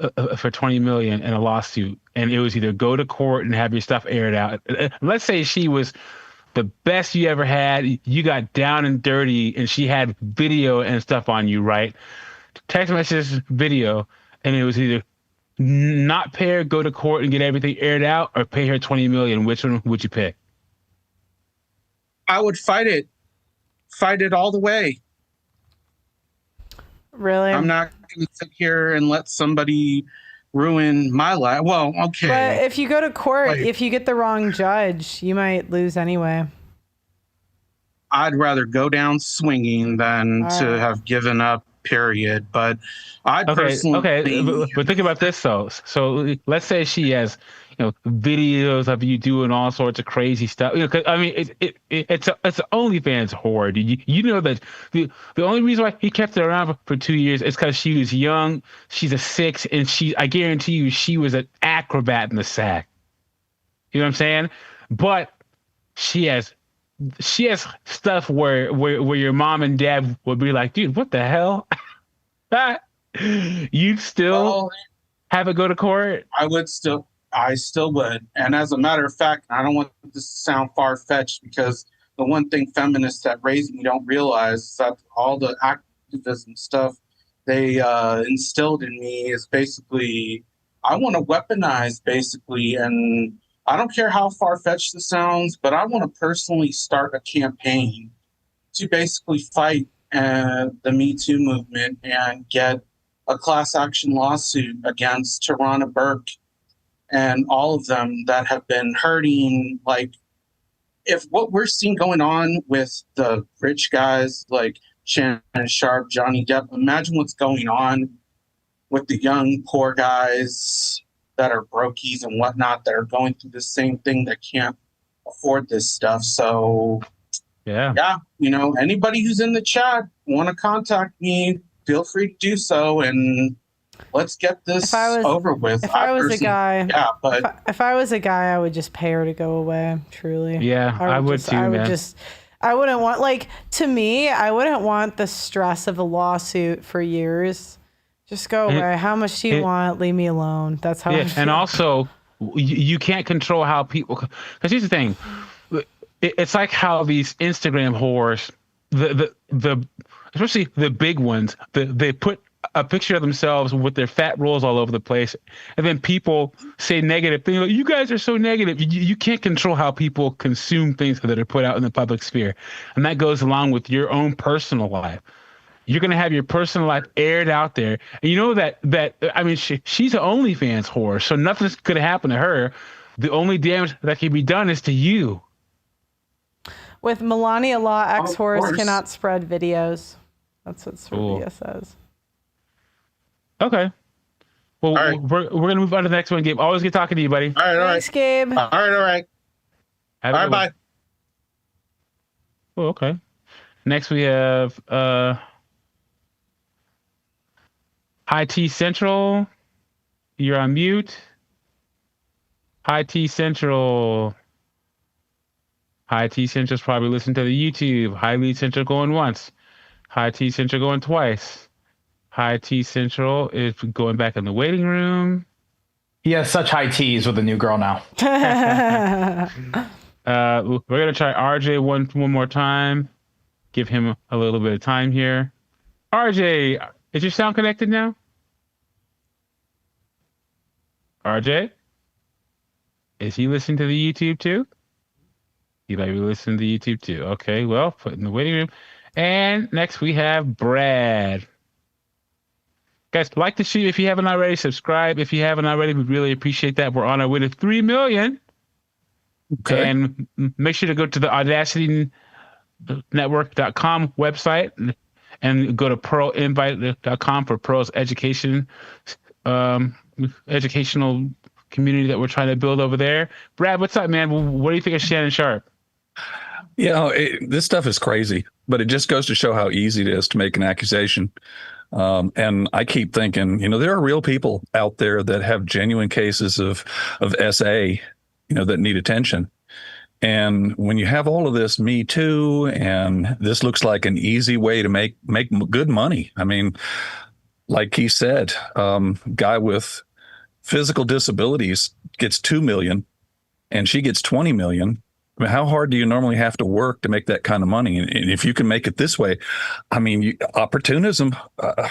$20 million in a lawsuit, and it was either go to court and have your stuff aired out. Let's say she was the best you ever had. You got down and dirty, and she had video and stuff on you, right? Text messages, video, and it was either not pay her, go to court and get everything aired out, or pay her $20 million. Which one would you pick? I would fight it all the way. Really? I'm not going to sit here and let somebody ruin my life. Well, okay. But if you go to court, if you get the wrong judge, you might lose anyway. I'd rather go down swinging than to have given up, period. But I personally... But think about this, though. So let's say she has... videos of you doing all sorts of crazy stuff. 'Cause, I mean, it's an OnlyFans whore. You know that the only reason why he kept her around for 2 years is because she was young. She's a 6, and I guarantee you, she was an acrobat in the sack. You know what I'm saying? But she has stuff where your mom and dad would be like, dude, what the hell? You'd still have it go to court? I still would. And as a matter of fact, I don't want this to sound far-fetched, because the one thing feminists that raised me don't realize is that all the activism stuff they instilled in me is basically, I want to weaponize, basically, and I don't care how far-fetched this sounds, but I want to personally start a campaign to basically fight the Me Too movement and get a class action lawsuit against Tarana Burke and all of them that have been hurting. Like, if what we're seeing going on with the rich guys like Shannon Sharpe, Johnny Depp, imagine what's going on with the young, poor guys that are brokies and whatnot that are going through the same thing that can't afford this stuff. So, yeah, anybody who's in the chat want to contact me, feel free to do so, and let's get this over with. If I was a guy, if I was a guy, I would just pay her to go away. Truly, yeah, I would too, man. I wouldn't want, to me, I wouldn't want the stress of a lawsuit for years. Just go away. How much do you want? Leave me alone. That's how. Yeah, and also, you can't control how people. Because here's the thing: it's like how these Instagram whores, the especially the big ones, they put a picture of themselves with their fat rolls all over the place, and then people say negative things. Like, you guys are so negative. You can't control how people consume things that are put out in the public sphere, and that goes along with your own personal life. You're gonna have your personal life aired out there, and you know that I mean, she's an OnlyFans whore, so nothing's gonna happen to her. The only damage that can be done is to you. With Melania law, ex-whores cannot spread videos. That's what Serbia says. Okay. Well, we're gonna move on to the next one, Gabe. Always good talking to you, buddy. All right, Thanks, Gabe. All right. Have a good one. Bye. Oh, okay. Next we have High T Central. You're on mute. High T Central. High T Central's probably listening to the YouTube. High T Central going once. High T Central going twice. High T Central is going back in the waiting room. He has such high T's with a new girl now. We're gonna try RJ one more time. Give him a little bit of time here. RJ, is your sound connected now? RJ? Is he listening to the YouTube too? He might be listening to the YouTube too. Okay, well, put in the waiting room. And next we have Brad. Guys, like the show if you haven't already. Subscribe if you haven't already. We really appreciate that. We're on our way to 3 million. Okay. And make sure to go to the AudacityNetwork.com website and go to pearlinvite.com for Pearl's educational community that we're trying to build over there. Brad, what's up, man? What do you think of Shannon Sharpe? You know, this stuff is crazy, but it just goes to show how easy it is to make an accusation. And I keep thinking, you know, there are real people out there that have genuine cases of SA, you know, that need attention. And when you have all of this Me Too, and this looks like an easy way to make good money. I mean, like he said, guy with physical disabilities gets 2 million and she gets 20 million. I mean, how hard do you normally have to work to make that kind of money? And if you can make it this way, I mean, opportunism,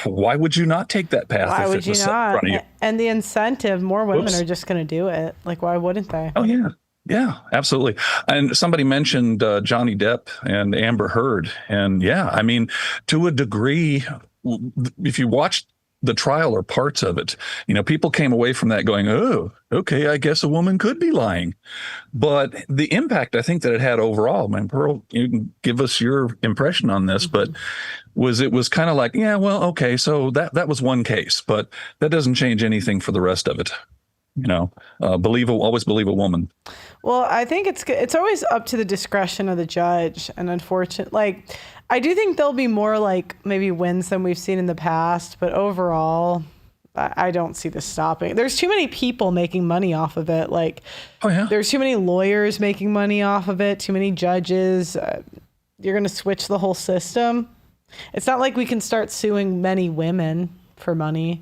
why would you not take that path? Why would you not? And the incentive, more women are just going to do it. Like, why wouldn't they? Oh, yeah. Yeah, absolutely. And somebody mentioned Johnny Depp and Amber Heard. And yeah, I mean, to a degree, if you watch the trial or parts of it, you know, people came away from that going, oh, okay, I guess a woman could be lying. But the impact I think that it had overall, man, Pearl, you can give us your impression on this, but it was kind of like, yeah, well, okay, so that was one case, but that doesn't change anything for the rest of it. You know, always believe a woman. Well, I think it's always up to the discretion of the judge. And unfortunately, like, I do think there'll be more like maybe wins than we've seen in the past. But overall, I don't see this stopping. There's too many people making money off of it. Like, there's too many lawyers making money off of it. Too many judges. You're going to switch the whole system. It's not like we can start suing many women for money.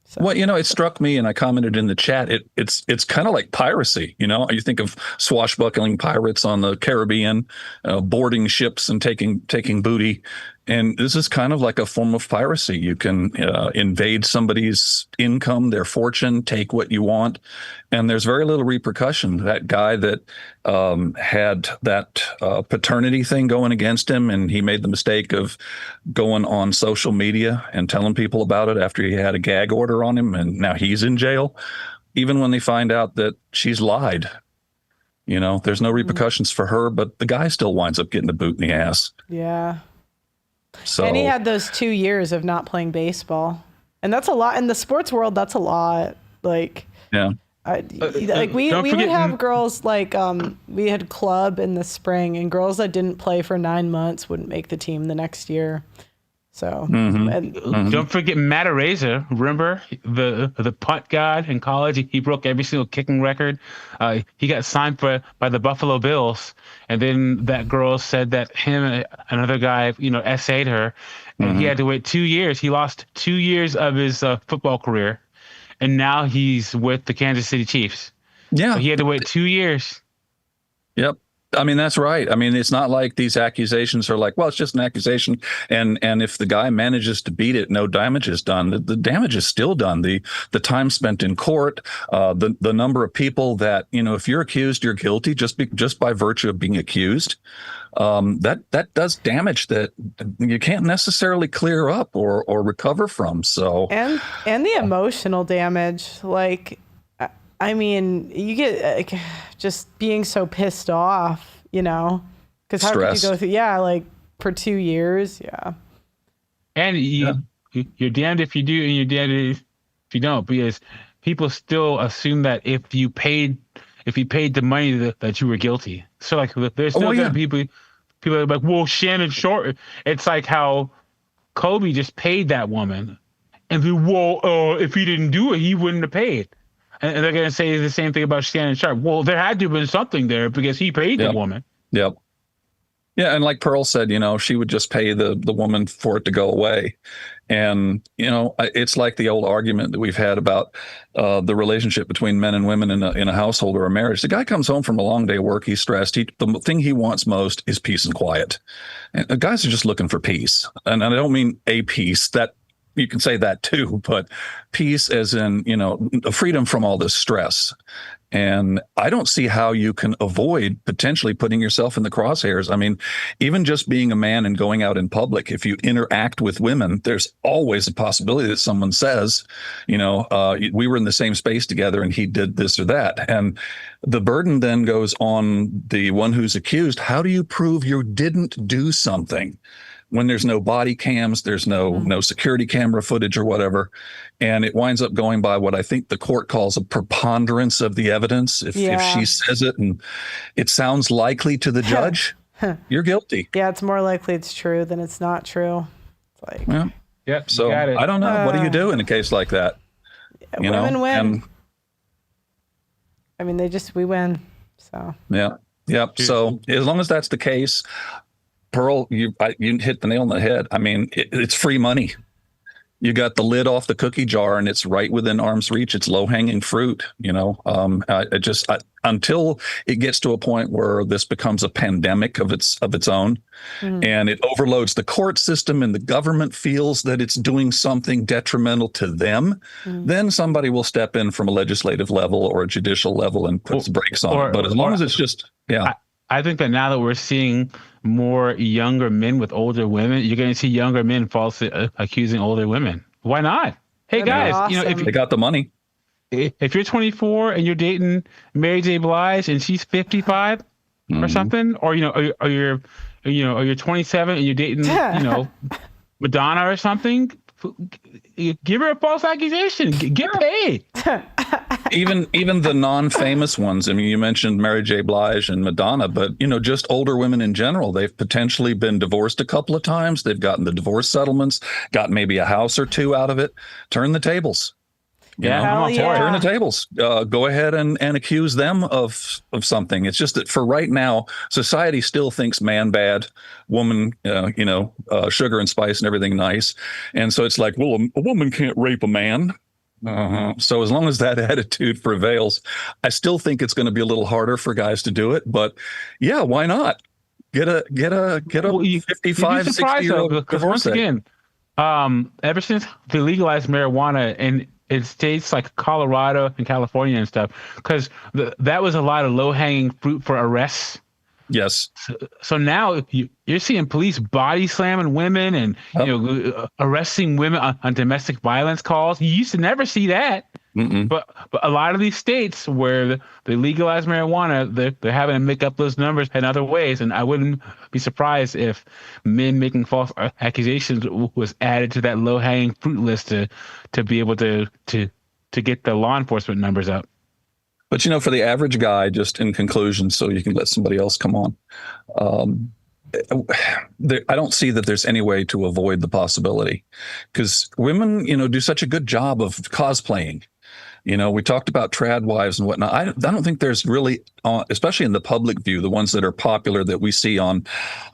So. Well, you know, it struck me, and I commented in the chat, it's kind of like piracy. You know, you think of swashbuckling pirates on the Caribbean, boarding ships and taking booty. And this is kind of like a form of piracy. You can invade somebody's income, their fortune, take what you want, and there's very little repercussion. That guy that had that paternity thing going against him, and he made the mistake of going on social media and telling people about it after he had a gag order on him, and now he's in jail. Even when they find out that she's lied, you know, there's no repercussions for her, but the guy still winds up getting a boot in the ass. Yeah. So, and he had those 2 years of not playing baseball, and that's a lot in the sports world. That's a lot. Like, yeah, we would have girls like we had club in the spring, and girls that didn't play for 9 months wouldn't make the team the next year. So don't forget Matt Araiza. Remember the punt god in college? He broke every single kicking record. He got signed by the Buffalo Bills, and then that girl said that him and another guy, you know, essayed her, and he had to wait 2 years. He lost 2 years of his football career, and now he's with the Kansas City Chiefs. Yeah, so he had to wait 2 years. Yep. I mean, that's right. I mean, it's not like these accusations are like, well, it's just an accusation. And if the guy manages to beat it, no damage is done. The damage is still done. The time spent in court, the number of people that, if you're accused, you're guilty just by virtue of being accused. That does damage that you can't necessarily clear up or recover from. So and the emotional damage, like, I mean, you get just being so pissed off, because how could you go through, like for 2 years, And you're damned if you do, and you're damned if you don't, because people still assume that if you paid the money that you were guilty. So like, there's still gonna be people are like, well, Shannon Sharpe. It's like how Kobe just paid that woman, and if he didn't do it, he wouldn't have paid. And they're going to say the same thing about Shannon Sharpe. Well, there had to have been something there because he paid the woman. Yep. Yeah, and like Pearl said, she would just pay the woman for it to go away. And, it's like the old argument that we've had about the relationship between men and women in a household or a marriage. The guy comes home from a long day of work. He's stressed. The thing he wants most is peace and quiet. And the guys are just looking for peace. And I don't mean a peace that you can say that too, but peace as in, freedom from all this stress. And I don't see how you can avoid potentially putting yourself in the crosshairs. I mean, even just being a man and going out in public, if you interact with women, there's always a possibility that someone says, we were in the same space together and he did this or that. And the burden then goes on the one who's accused. How do you prove you didn't do something? When there's no body cams, there's no security camera footage or whatever. And it winds up going by what I think the court calls a preponderance of the evidence. If she says it and it sounds likely to the judge, you're guilty. Yeah, it's more likely it's true than it's not true. It's like, So I don't know. What do you do in a case like that? Women win. I mean, we win. So So as long as that's the case, Pearl, you hit the nail on the head. I mean, it's free money. You got the lid off the cookie jar, and it's right within arm's reach. It's low hanging fruit. Until it gets to a point where this becomes a pandemic of its own, and it overloads the court system, and the government feels that it's doing something detrimental to them, then somebody will step in from a legislative level or a judicial level and puts brakes on it. But as long as it's just, I think that now that we're seeing more younger men with older women, you're going to see younger men falsely accusing older women. Why not? Hey, guys, awesome. If they got the money. If you're 24 and you're dating Mary J. Blige and she's 55 or something, or you're 27 and you're dating Madonna or something, give her a false accusation. Get paid. Even the non-famous ones. I mean, you mentioned Mary J. Blige and Madonna, but just older women in general. They've potentially been divorced a couple of times. They've gotten the divorce settlements, got maybe a house or two out of it. Turn the tables. Turn the tables. Go ahead and accuse them of something. It's just that for right now, society still thinks man bad, woman, sugar and spice and everything nice. And so it's like, well, a woman can't rape a man. So as long as that attitude prevails, I still think it's going to be a little harder for guys to do it. But yeah, why not? Get a 55, 60-year-old because once again, ever since they legalized marijuana in states like Colorado and California and stuff, because that was a lot of low-hanging fruit for arrests. Yes. So now you're seeing police body slamming women and arresting women on domestic violence calls. You used to never see that. But a lot of these states where they legalize marijuana, they're having to make up those numbers in other ways. And I wouldn't be surprised if men making false accusations was added to that low-hanging fruit list to be able to get the law enforcement numbers up. But, for the average guy, just in conclusion, so you can let somebody else come on, I don't see that there's any way to avoid the possibility because women, do such a good job of cosplaying We talked about trad wives and whatnot. I don't think there's really, especially in the public view, the ones that are popular that we see on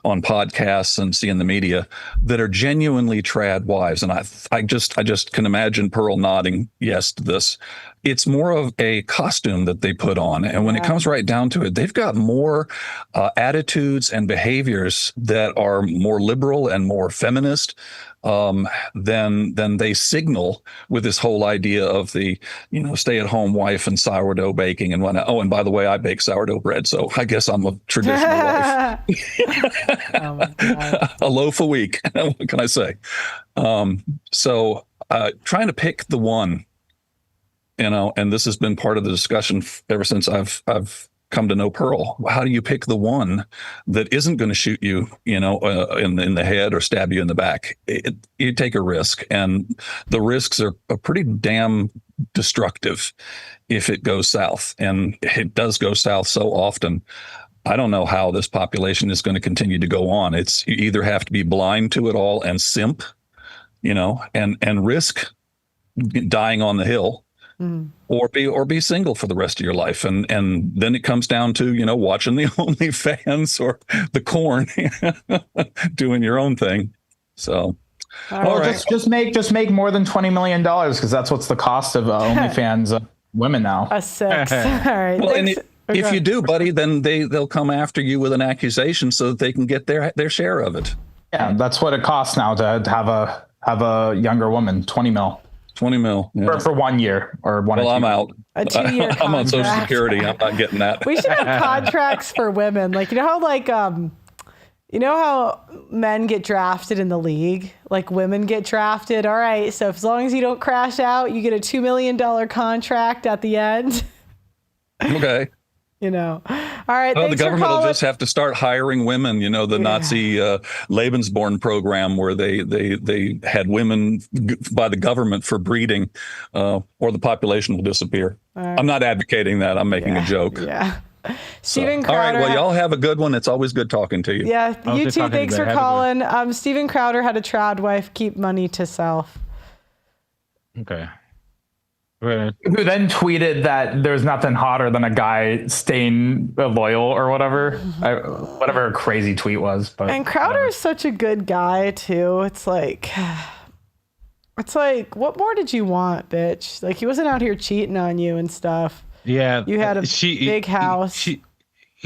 podcasts and see in the media, that are genuinely trad wives. And I just can imagine Pearl nodding yes to this. It's more of a costume that they put on. And when it comes right down to it, they've got more attitudes and behaviors that are more liberal and more feminist than they signal with this whole idea of the, stay-at-home wife and sourdough baking and whatnot. Oh, and by the way, I bake sourdough bread, so I guess I'm a traditional wife. Oh my God. A loaf a week. What can I say? So trying to pick the one, and this has been part of the discussion ever since I've come to know Pearl. How do you pick the one that isn't going to shoot you, in the head or stab you in the back? You take a risk, and the risks are pretty damn destructive if it goes south, and it does go south so often. I don't know how this population is going to continue to go on. You either have to be blind to it all and simp, and risk dying on the hill. Or be single for the rest of your life, and then it comes down to watching the OnlyFans or the corn, doing your own thing. So, well, right. just make more than $20 million, because that's what's the cost of OnlyFans women now. A six. All right. Well, and if you do, buddy, then they'll come after you with an accusation so that they can get their share of it. Yeah, that's what it costs now to have a younger woman. 20 mil. 20 mil. Yeah. For 1 year or one. Well, I'm out. A 2-year contract. I'm on Social Security. I'm not getting that. We should have contracts for women. Like, how men get drafted in the league, like women get drafted. All right. So as long as you don't crash out, you get a $2 million contract at the end. Okay. All right. The government will just have to start hiring women. The Nazi Lebensborn program, where they had women by the government for breeding, or the population will disappear. Right. I'm not advocating that. I'm making a joke. Yeah. Steven Crowder. All right. Well, y'all have a good one. It's always good talking to you. Yeah. You too. Thanks for calling. Steven Crowder had a trad wife. Keep money to self. Okay. Who then tweeted that there's nothing hotter than a guy staying loyal or whatever, whatever a crazy tweet was. But and Crowder is such a good guy too. It's like, what more did you want, bitch? Like, he wasn't out here cheating on you and stuff. Yeah, you had a big house.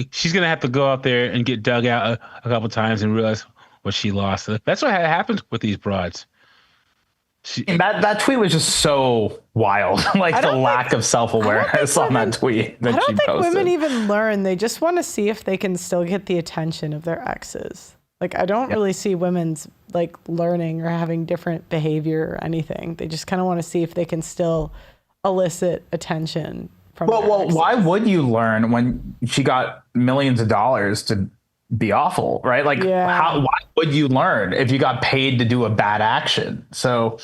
She's gonna have to go out there and get dug out a couple times and realize what she lost. That's what happens with these broads. That tweet was just so wild, like the lack of self-awareness on that tweet that she posted. I don't think women even learn. They just want to see if they can still get the attention of their exes. Like, I don't really see women's learning or having different behavior or anything. They just kind of want to see if they can still elicit attention from their exes. Why would you learn when she got millions of dollars to be awful, right? Like, why would you learn if you got paid to do a bad action? So,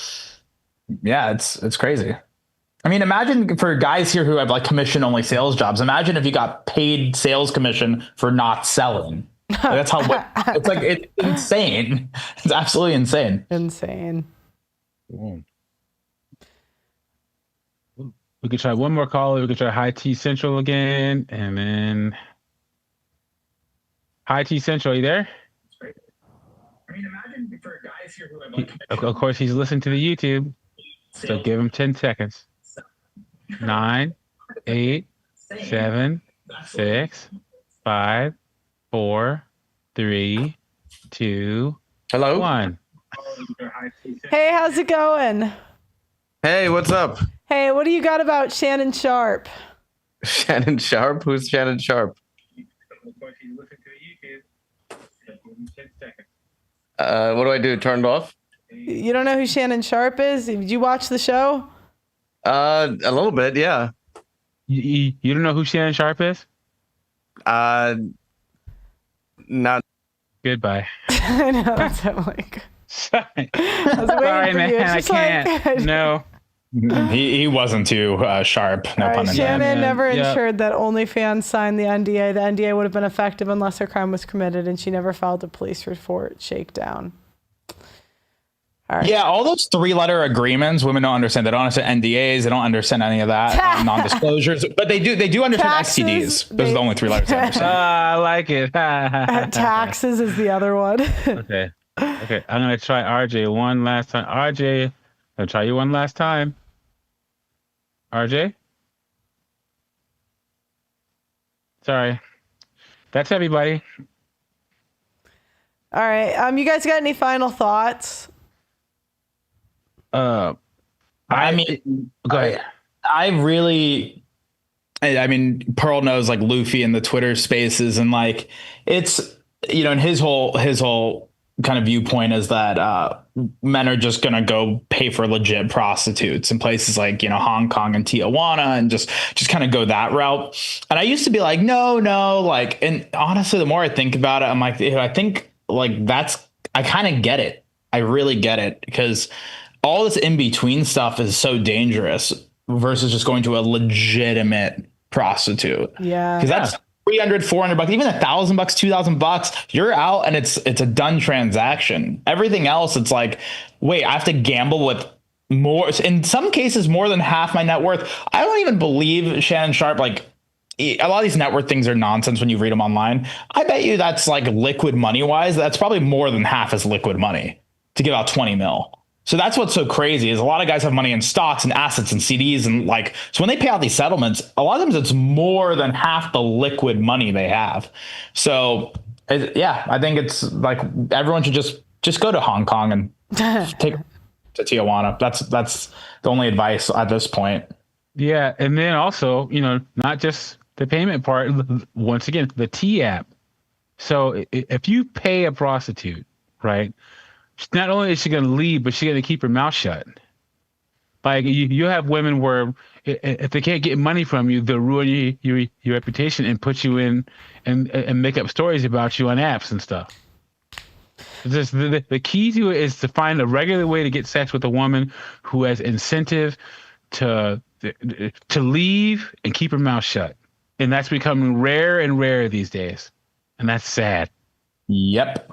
yeah, it's crazy. I mean, imagine for guys here who have commission-only sales jobs. Imagine if you got paid sales commission for not selling. That's how it's insane. It's absolutely insane. Insane. We could try one more call. We could try High T Central again, and then. Hi, T Central, are you there? I mean, imagine for guys here who of course, he's listening to the YouTube, so give him 10 seconds. 9, 8, 7, 6, 5, 4, 3, 2, 1. Hey, how's it going? Hey, what's up? Hey, what do you got about Shannon Sharpe? Shannon Sharpe? Who's Shannon Sharpe? What do I do? Turned off? You don't know who Shannon Sharpe is? Did you watch the show? A little bit, yeah. You don't know who Shannon Sharpe is? Not. Goodbye. I know, that's Sorry. I was waiting Sorry, for man. you. I can't. No. He wasn't too sharp. No pun intended. Shannon never ensured that OnlyFans signed the NDA. The NDA would have been effective unless her crime was committed, and she never filed a police report. Shakedown. Yeah, all those 3-letter agreements, women don't understand. They don't understand NDAs. They don't understand any of that non-disclosures. But they do understand Taxes, STDs. Those are the only 3 letters they understand. I like it. Taxes is the other one. Okay. I'm gonna try RJ one last time. RJ, I'm gonna try you one last time. RJ. Sorry. That's everybody. All right. You guys got any final thoughts? I mean, go ahead. I mean, Pearl knows like Luffy and the Twitter spaces, and like it's, you know, and his whole kind of viewpoint is that men are just gonna go pay for legit prostitutes in places like, you know, Hong Kong and Tijuana, and just kind of go that route. And I used to be like, no, like, and honestly, the more I think about it, I'm like, I think like I kind of get it. I really get it, because all this in between stuff is so dangerous versus just going to a legitimate prostitute. Yeah. Because that's $300, $400, even $1,000, $2,000. You're out and it's a done transaction. Everything else, it's like, wait, I have to gamble with more, in some cases, more than half my net worth. I don't even believe Shannon Sharpe, like, a lot of these net worth things are nonsense when you read them online. I bet you that's like liquid money wise. That's probably more than half as liquid money to give out 20 mil. So that's what's so crazy is a lot of guys have money in stocks and assets and CDs. And like, so when they pay out these settlements, a lot of times it's more than half the liquid money they have. So yeah, I think it's like everyone should just go to Hong Kong and take to Tijuana. That's the only advice at this point. Yeah. And then also, you know, not just the payment part, once again, the T app. So if you pay a prostitute, right? Not only is she going to leave, but she's going to keep her mouth shut. Like you have women where if they can't get money from you, they'll ruin your reputation and put you in and make up stories about you on apps and stuff. Just the key to it is to find a regular way to get sex with a woman who has incentive to leave and keep her mouth shut. And that's becoming rare and rare these days. And that's sad. Yep.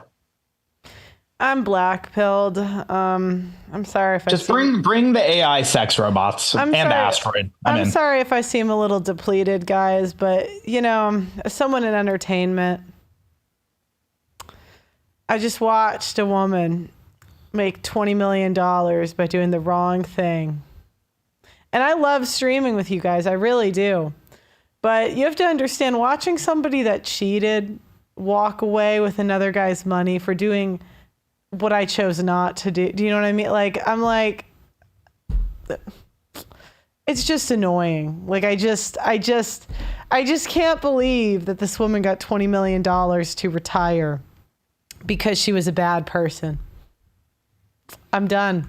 I'm black-pilled. I'm sorry if just bring the AI sex robots and the asteroid. I'm sorry if I seem a little depleted, guys, but you know, as someone in entertainment, I just watched a woman make $20 million by doing the wrong thing. And I love streaming with you guys. I really do. But you have to understand, watching somebody that cheated walk away with another guy's money for doing what I chose not to do. Do you know what I mean? Like, I'm like, it's just annoying. Like, I just can't believe that this woman got $20 million to retire because she was a bad person. I'm done.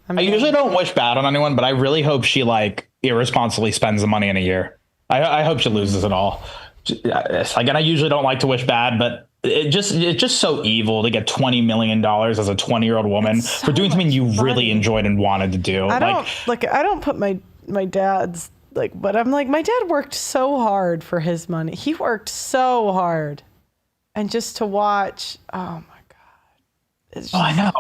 I usually don't wish bad on anyone, but I really hope she like irresponsibly spends the money in a year. I hope she loses it all. Again, I usually don't like to wish bad, but it's just so evil to get $20 million as a 20-year-old woman for doing something you really enjoyed and wanted to do. I don't put my dad's but I'm like, my dad worked so hard for his money. He worked so hard, and just to watch, oh my God. I know.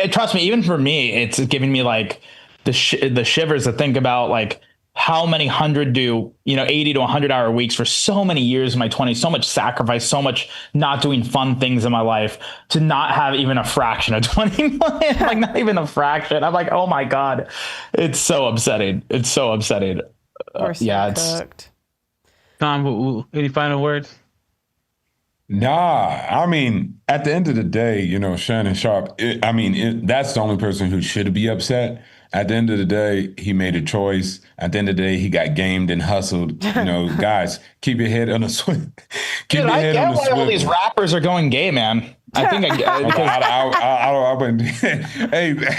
Trust me, even for me, it's giving me like the shivers to think about like how many 80 to 100 hour weeks for so many years in my 20s, so much sacrifice, so much not doing fun things in my life to not have even a fraction of 20 million, like not even a fraction. I'm like, oh my God, it's so upsetting. It's so upsetting. Cooked. Tom, any final words? Nah, I mean, at the end of the day, you know, Shannon Sharpe, that's the only person who should be upset. At the end of the day, he made a choice. At the end of the day, he got gamed and hustled. You know, guys, keep your head on the swivel. Dude, I get why all these rappers are going gay, man. I think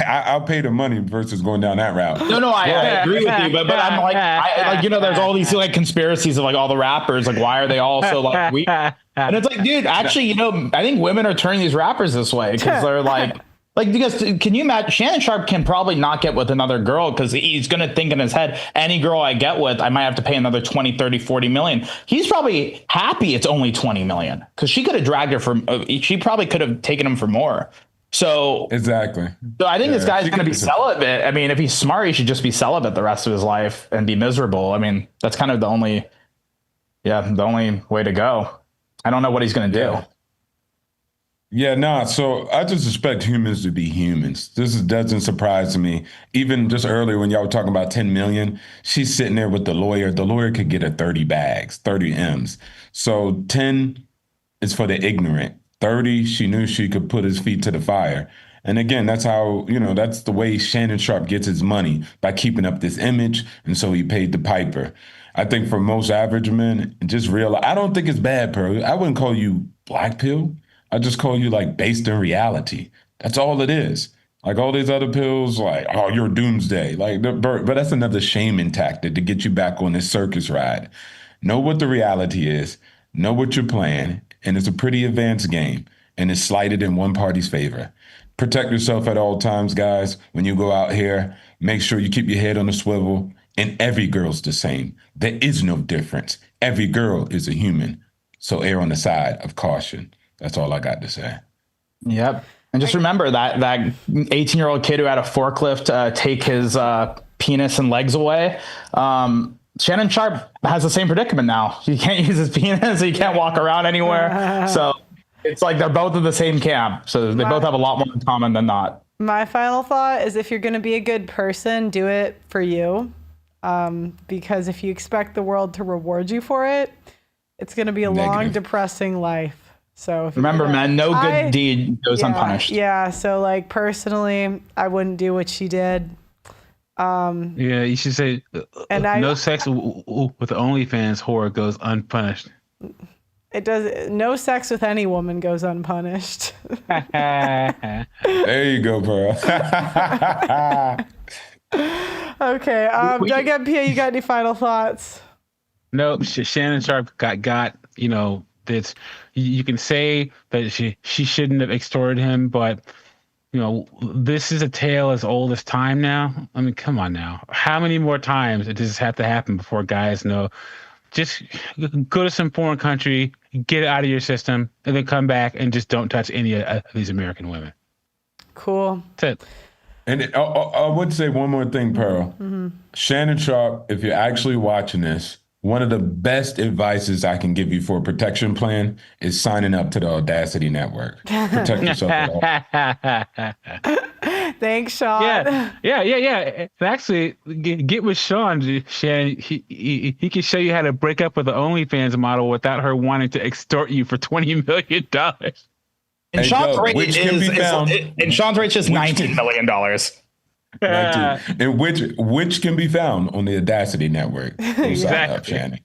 I'll pay the money versus going down that route. No, I agree with you, but I'm like, there's all these like conspiracies of like all the rappers, like why are they all so like weak? And it's like, dude, actually, I think women are turning these rappers this way because they're like, because can you imagine? Shannon Sharpe can probably not get with another girl because he's going to think in his head, any girl I get with, I might have to pay another 20, 30, 40 million. He's probably happy it's only 20 million because she could have dragged her she probably could have taken him for more. So exactly. So I think this guy's she going to be gets it. celibate. I mean, if he's smart, he should just be celibate the rest of his life and be miserable. I mean, that's kind of the only way to go. I don't know what he's going to do. Yeah, nah. So I just expect humans to be humans. Doesn't surprise me. Even just earlier when y'all were talking about 10 million, she's sitting there with the lawyer. The lawyer could get her 30 bags, 30 M's. So 10 is for the ignorant. 30, she knew she could put his feet to the fire. And again, that's how, that's the way Shannon Sharpe gets his money, by keeping up this image. And so he paid the piper. I think for most average men, just realize, I don't think it's bad, Pearl. I wouldn't call you black pill. I just call you like based in reality. That's all it is. Like all these other pills, like, oh, you're doomsday. Like, but that's another shaming tactic to get you back on this circus ride. Know what the reality is. Know what you're playing. And it's a pretty advanced game. And it's slighted in one party's favor. Protect yourself at all times, guys. When you go out here, make sure you keep your head on the swivel. And every girl's the same. There is no difference. Every girl is a human. So err on the side of caution. That's all I got to say. Yep. And just remember that 18-year-old kid who had a forklift take his penis and legs away. Shannon Sharpe has the same predicament now. He can't use his penis. He can't walk around anywhere. So it's like they're both in the same camp. So they both have a lot more in common than not. My final thought is, if you're going to be a good person, do it for you. Because if you expect the world to reward you for it, it's going to be a long, depressing life. So remember, man, no good deed goes unpunished. Yeah. So like personally, I wouldn't do what she did. Yeah, you should say no sex with OnlyFans whore goes unpunished. It does. No sex with any woman goes unpunished. There you go, bro. Okay. Doug MP, you got any final thoughts? Nope. Shannon Sharpe got that's, you can say that she shouldn't have extorted him, but this is a tale as old as time now. I mean, come on now. How many more times does this have to happen before guys know? Just go to some foreign country, get it out of your system, and then come back and just don't touch any of these American women. Cool. That's it. And I would say one more thing, Pearl. Mm-hmm. Shannon Sharpe, if you're actually watching this, one of the best advices I can give you for a protection plan is signing up to the Audacity Network. Protect yourself at all. Thanks, Sean. Yeah. Actually, get with Sean, Shannon. He can show you how to break up with the OnlyFans model without her wanting to extort you for $20 million. And Sean's rate is $19 million. And which can be found on the Audacity Network. Exactly. Up, Shannon.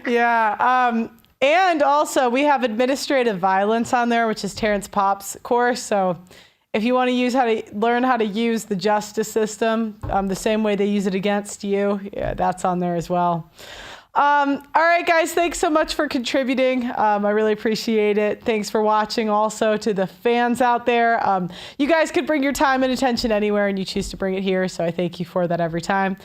Yeah. And also we have administrative violence on there, which is Terrence Popp's course. So if you want to learn how to use the justice system the same way they use it against you, that's on there as well. All right, guys, thanks so much for contributing. I really appreciate it. Thanks for watching also to the fans out there. You guys could bring your time and attention anywhere, and you choose to bring it here, so I thank you for that every time.